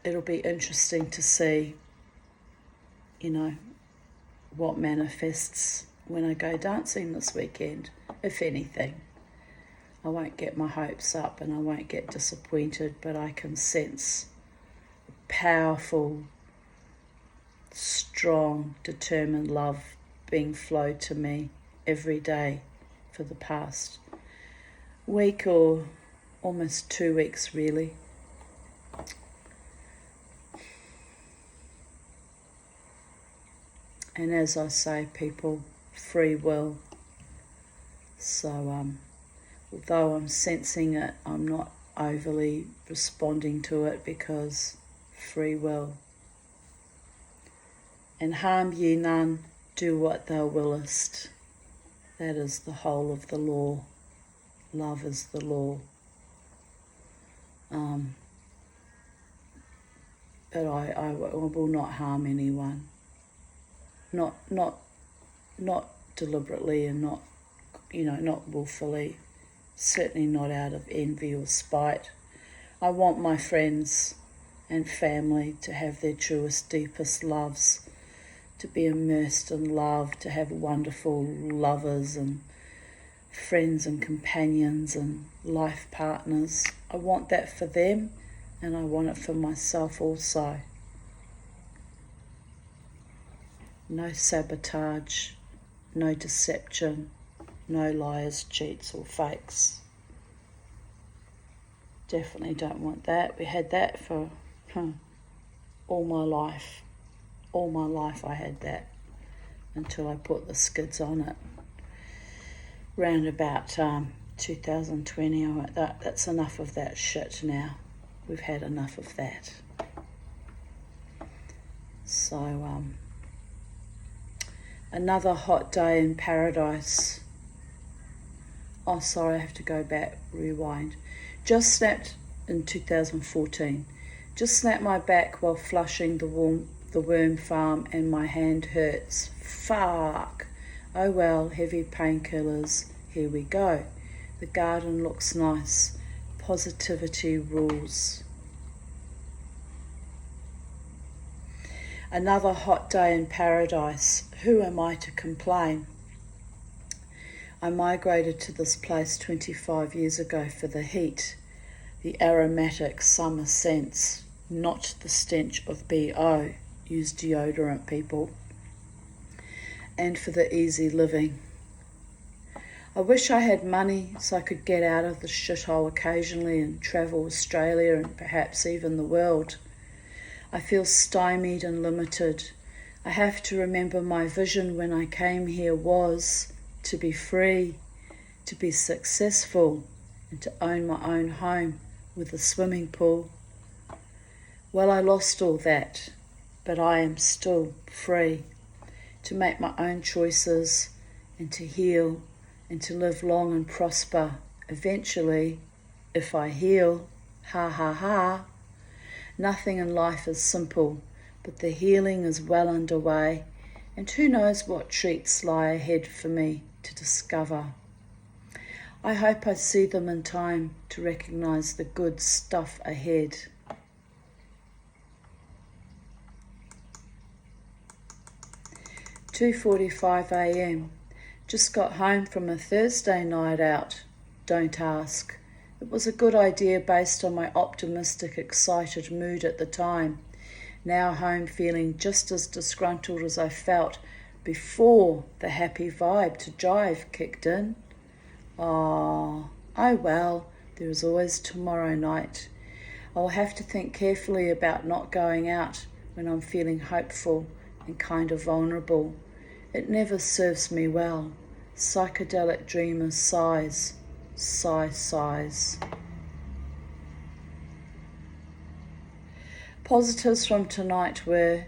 it'll be interesting to see, you know, what manifests when I go dancing this weekend, if anything. I won't get my hopes up and I won't get disappointed, but I can sense powerful, strong, determined love being flowed to me every day for the past week or almost 2 weeks, really. And as I say, people, free will. So although I'm sensing it, I'm not overly responding to it, because free will. And harm ye none, do what thou willest. That is the whole of the law. Love is the law. But I will not harm anyone. Not deliberately, and not, you know, not willfully. Certainly not out of envy or spite. I want my friends and family to have their truest, deepest loves, to be immersed in love, to have wonderful lovers and friends and companions and life partners. I want that for them, and I want it for myself also. No sabotage, no deception, no liars, cheats or fakes. Definitely don't want that. We had that for all my life. All my life I had that, until I put the skids on it. Round about 2020, I went, that's enough of that shit now. We've had enough of that. So, another hot day in paradise. Oh, sorry, I have to go back, rewind. Just snapped in 2014. Just snapped my back while flushing the worm farm and my hand hurts. Fuck. Oh well, heavy painkillers. Here we go. The garden looks nice. Positivity rules. Another hot day in paradise. Who am I to complain? I migrated to this place 25 years ago for the heat, the aromatic summer scents, not the stench of BO. Use deodorant, people. And for the easy living. I wish I had money so I could get out of the shithole occasionally and travel Australia and perhaps even the world. I feel stymied and limited. I have to remember my vision when I came here was to be free, to be successful, and to own my own home with a swimming pool. Well, I lost all that, but I am still free to make my own choices and to heal and to live long and prosper. Eventually, if I heal, ha ha ha. Nothing in life is simple, but the healing is well underway, and who knows what treats lie ahead for me to discover. I hope I see them in time to recognise the good stuff ahead. "2:45 a.m. Just got home from a Thursday night out. Don't ask. It was a good idea based on my optimistic, excited mood at the time. Now home feeling just as disgruntled as I felt before the happy vibe to jive kicked in. Oh well, there is always tomorrow night. I'll have to think carefully about not going out when I'm feeling hopeful and kind of vulnerable. It never serves me well. Psychedelic dreamer sighs. Sighs. Positives from tonight were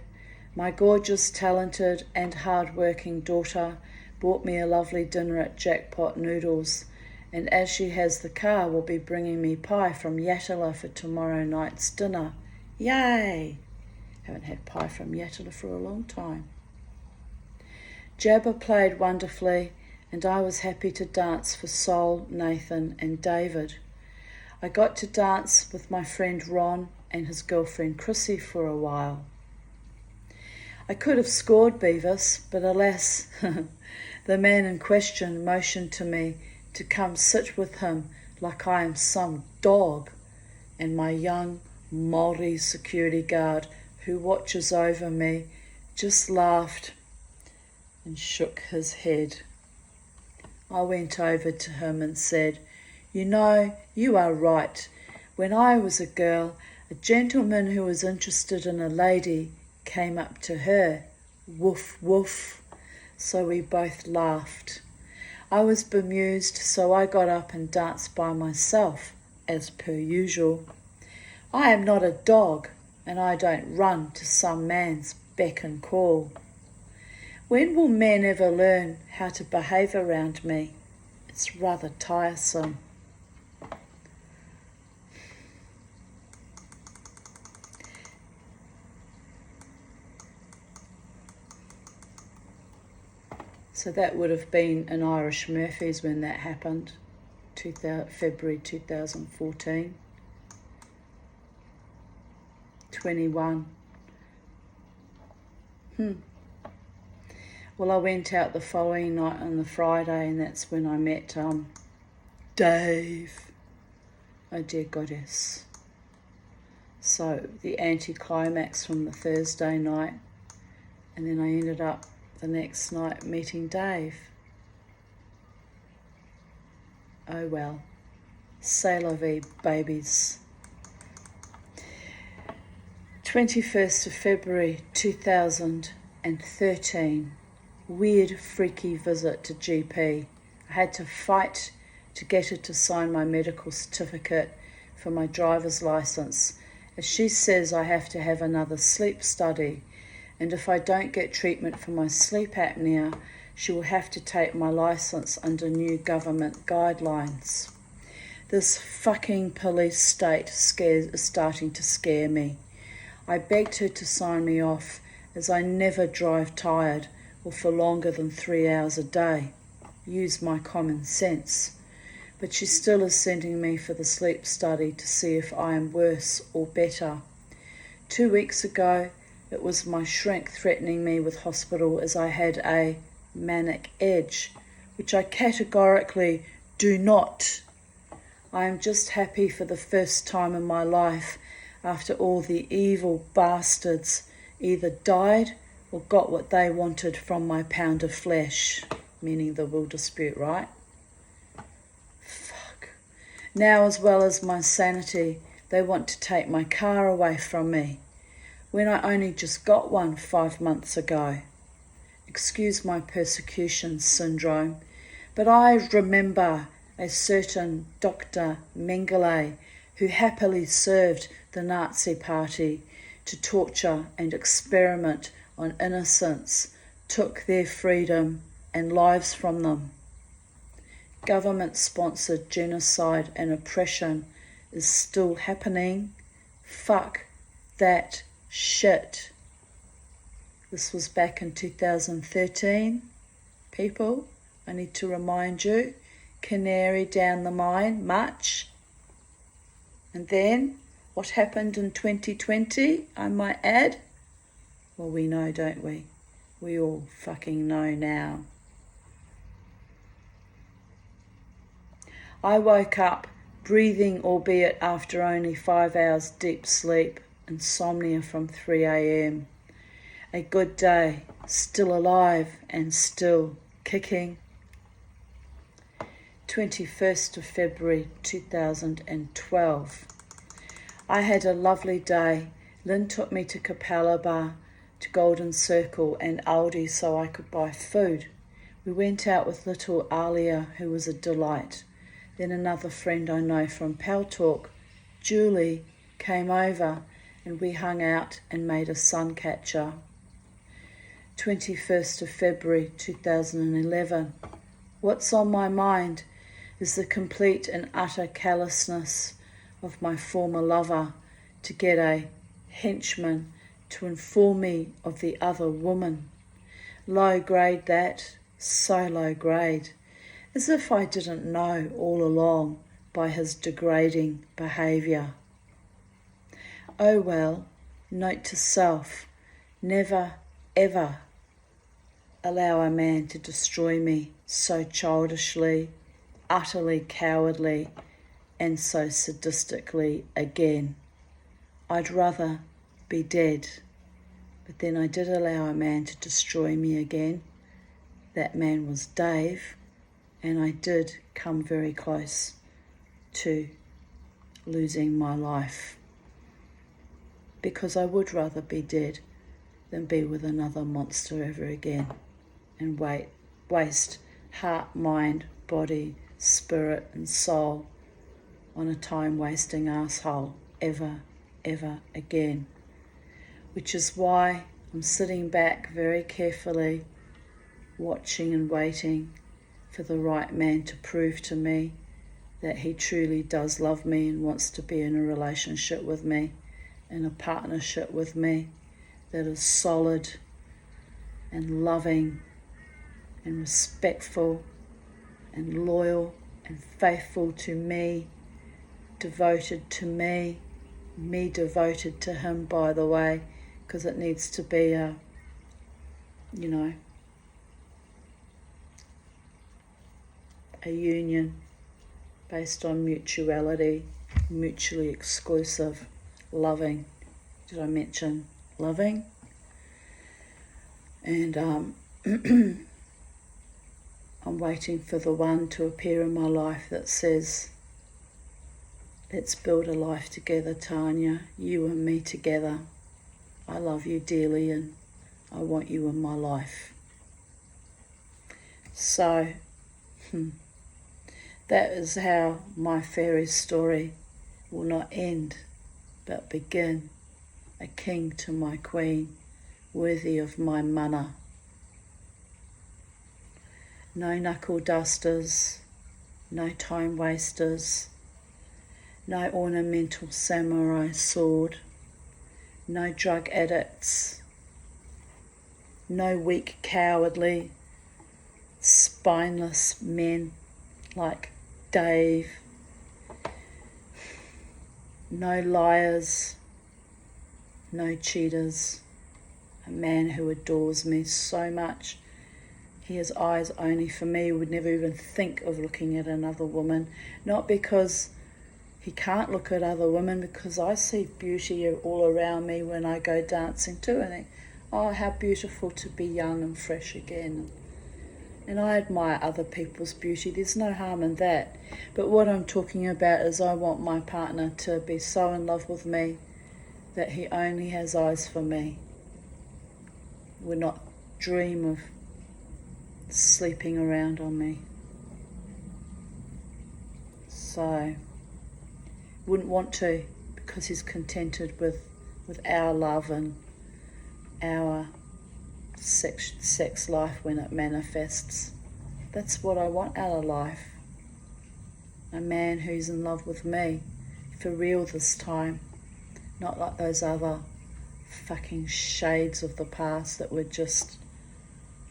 my gorgeous, talented and hard-working daughter bought me a lovely dinner at Jackpot Noodles, and as she has the car, will be bringing me pie from Yatala for tomorrow night's dinner. Yay! Haven't had pie from Yatala for a long time. Jabba played wonderfully, and I was happy to dance for Sol, Nathan and David. I got to dance with my friend Ron and his girlfriend Chrissy for a while. I could have scored Beavis, but alas, the man in question motioned to me to come sit with him like I am some dog, and my young Māori security guard who watches over me just laughed and shook his head. I went over to him and said, "You know, you are right. When I was a girl, a gentleman who was interested in a lady came up to her. Woof, woof." So we both laughed. I was bemused, so I got up and danced by myself, as per usual. I am not a dog, and I don't run to some man's beck and call. When will men ever learn how to behave around me? It's rather tiresome. So that would have been in Irish Murphys when that happened, February 2014. 21. Well, I went out the following night on the Friday, and that's when I met Dave. Oh dear goddess. So the anticlimax from the Thursday night, and then I ended up the next night meeting Dave. Oh well. C'est la vie, babies. 21st of February 2013. Weird, freaky visit to GP. I had to fight to get her to sign my medical certificate for my driver's license, as she says I have to have another sleep study, and if I don't get treatment for my sleep apnea, she will have to take my license under new government guidelines. This fucking police state is starting to scare me. I begged her to sign me off, as I never drive tired or for longer than 3 hours a day. Use my common sense. But she still is sending me for the sleep study to see if I am worse or better. 2 weeks ago, it was my shrink threatening me with hospital as I had a manic edge, which I categorically do not. I am just happy for the first time in my life after all the evil bastards either died or got what they wanted from my pound of flesh, meaning the will dispute, right? Fuck. Now, as well as my sanity, they want to take my car away from me, when I only just got one 5 months ago. Excuse my persecution syndrome, but I remember a certain Dr. Mengele who happily served the Nazi Party to torture and experiment on innocents, took their freedom and lives from them. Government-sponsored genocide and oppression is still happening. Fuck that shit. This was back in 2013. People, I need to remind you, canary down the mine, much. And then, what happened in 2020, I might add? Well, we know, don't we? We all fucking know now. I woke up breathing, albeit after only 5 hours deep sleep, insomnia from 3 a.m. A good day, still alive and still kicking. 21st of February 2012. I had a lovely day. Lynn took me to Capalaba, to Golden Circle and Aldi so I could buy food. We went out with little Alia, who was a delight. Then another friend I know from Pal Talk, Julie, came over and we hung out and made a sun catcher. 21st of February 2011. What's on my mind is the complete and utter callousness of my former lover to get a henchman to inform me of the other woman. Low grade that, so low grade, as if I didn't know all along by his degrading behaviour. Oh well, note to self, never ever allow a man to destroy me so childishly, utterly cowardly, and so sadistically again. I'd rather be dead. But then I did allow a man to destroy me again. That man was Dave, and I did come very close to losing my life, because I would rather be dead than be with another monster ever again and waste heart, mind, body, spirit and soul on a time-wasting asshole ever again. Which is why I'm sitting back very carefully, watching and waiting for the right man to prove to me that he truly does love me and wants to be in a relationship with me, in a partnership with me that is solid and loving and respectful and loyal and faithful to me, devoted to me devoted to him, by the way, because it needs to be a union based on mutuality, mutually exclusive, loving. Did I mention loving? And I'm waiting for the one to appear in my life that says, let's build a life together, Tanya, you and me together. I love you dearly and I want you in my life. So, that is how my fairy story will not end, but begin. A king to my queen, worthy of my mana. No knuckle dusters, no time wasters, no ornamental samurai sword, no drug addicts, no weak, cowardly, spineless men like Dave, no liars, no cheaters, a man who adores me so much. He has eyes only for me, would never even think of looking at another woman. Not because he can't look at other women, because I see beauty all around me when I go dancing too, and think, oh, how beautiful to be young and fresh again. And I admire other people's beauty. There's no harm in that. But what I'm talking about is I want my partner to be so in love with me that he only has eyes for me. Would not dream of sleeping around on me. So, wouldn't want to, because he's contented with our love and our sex life when it manifests. That's what I want out of life. A man who's in love with me, for real this time. Not like those other fucking shades of the past that were just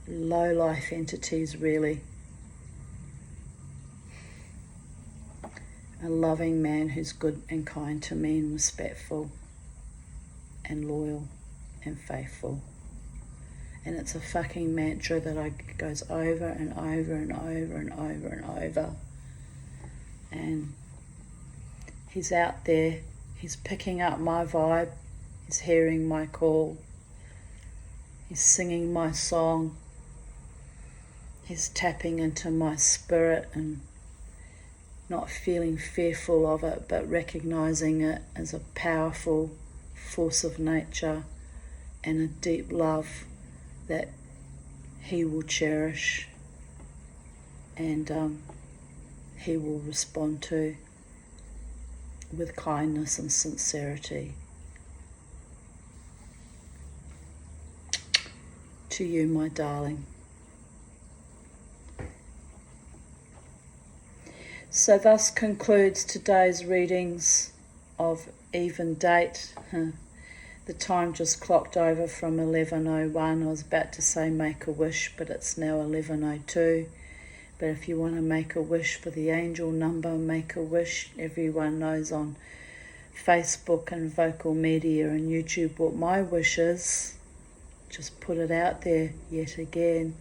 low-life entities, really. A loving man who's good and kind to me and respectful and loyal and faithful. And it's a fucking mantra that goes over and over and over and over and over. And he's out there, he's picking up my vibe, he's hearing my call, he's singing my song, he's tapping into my spirit and not feeling fearful of it, but recognizing it as a powerful force of nature and a deep love that he will cherish and he will respond to with kindness and sincerity. To you, my darling. So thus concludes today's readings of even date. The time just clocked over from 11:01. I was about to say make a wish, but it's now 11:02. But if you want to make a wish for the angel number, make a wish. Everyone knows on Facebook and Vocal Media and YouTube what my wish is. Just put it out there yet again.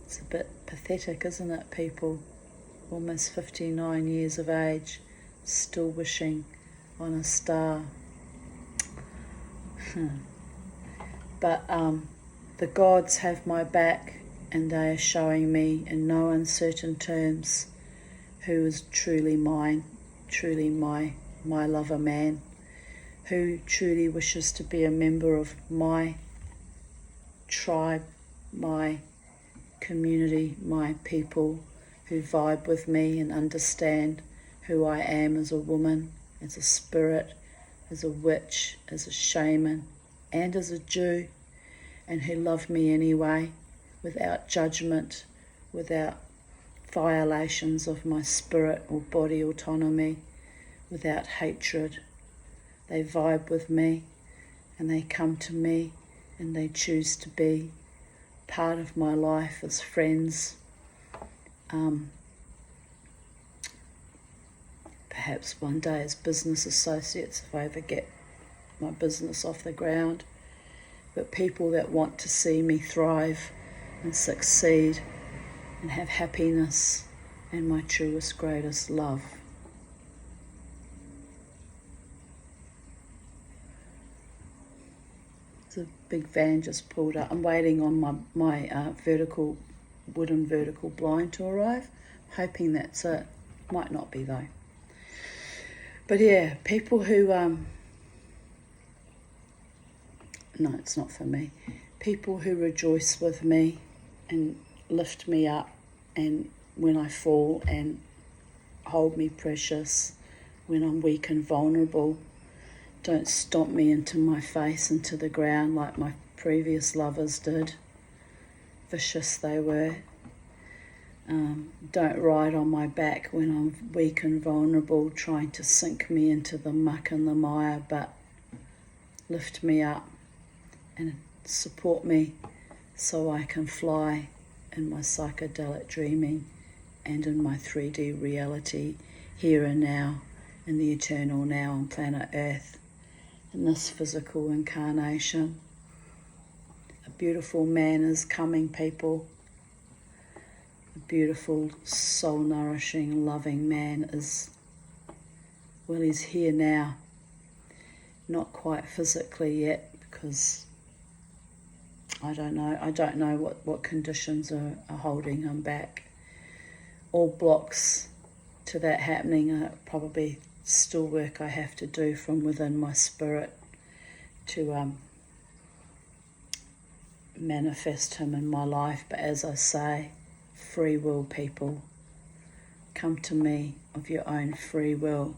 It's a bit pathetic, isn't it, people? Almost 59 years of age, still wishing on a star. But the gods have my back, and they are showing me in no uncertain terms who is truly mine, truly my lover man, who truly wishes to be a member of my tribe, my community, my people, who vibe with me and understand who I am as a woman, as a spirit, as a witch, as a shaman, and as a Jew, and who love me anyway, without judgment, without violations of my spirit or body autonomy, without hatred. They vibe with me and they come to me and they choose to be part of my life as friends. Perhaps one day as business associates if I ever get my business off the ground. But people that want to see me thrive and succeed and have happiness and my truest, greatest love. There's a big van just pulled up. I'm waiting on my wooden vertical blind to arrive. Hoping that's it. Might not be though. But yeah, people who, no, it's not for me. People who rejoice with me and lift me up and when I fall and hold me precious when I'm weak and vulnerable. Don't stomp me into my face into the ground like my previous lovers did. Vicious they were. Don't ride on my back when I'm weak and vulnerable, trying to sink me into the muck and the mire, but lift me up and support me so I can fly in my psychedelic dreaming and in my 3D reality, here and now, in the eternal now on planet Earth, in this physical incarnation. A beautiful man is coming, people. A beautiful, soul-nourishing, loving man is, well, he's here now. Not quite physically yet, because I don't know what conditions are holding him back. All blocks to that happening are probably still work I have to do from within my spirit to manifest him in my life. But as I say, free will, people. Come to me of your own free will,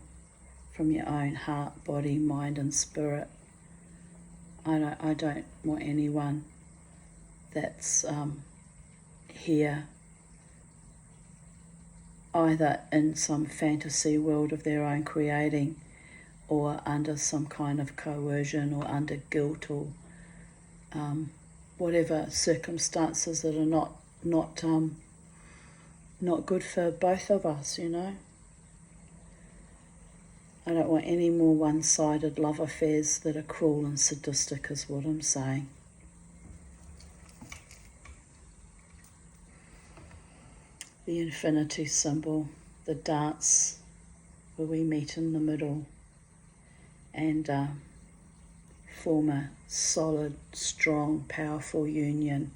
from your own heart, body, mind and spirit. I don't want anyone that's here either in some fantasy world of their own creating, or under some kind of coercion, or under guilt, or whatever circumstances that are not good for both of us, you know. I don't want any more one-sided love affairs that are cruel and sadistic, is what I'm saying. The infinity symbol, the dance where we meet in the middle and form a solid, strong, powerful union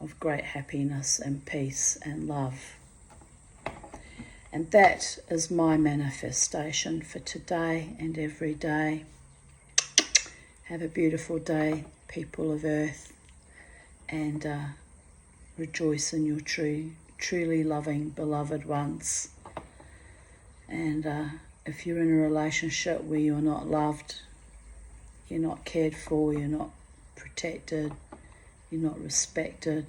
of great happiness and peace and love. And that is my manifestation for today and every day. Have a beautiful day, people of Earth, and rejoice in your truly loving, beloved ones. And if you're in a relationship where you're not loved, you're not cared for, you're not protected, you're not respected,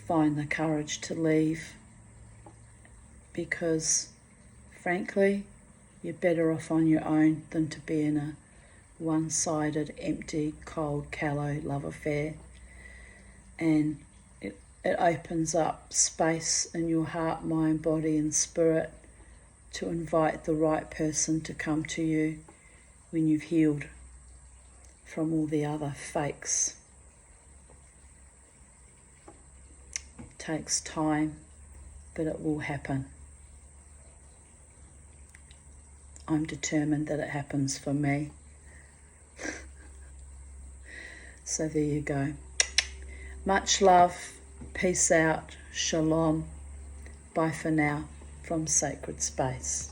find the courage to leave, because frankly you're better off on your own than to be in a one-sided, empty, cold, callow love affair. And it opens up space in your heart, mind, body and spirit to invite the right person to come to you when you've healed from all the other fakes. It takes time, but it will happen. I'm determined that it happens for me. So there you go. Much love, peace out, shalom. Bye for now from Sacred Space.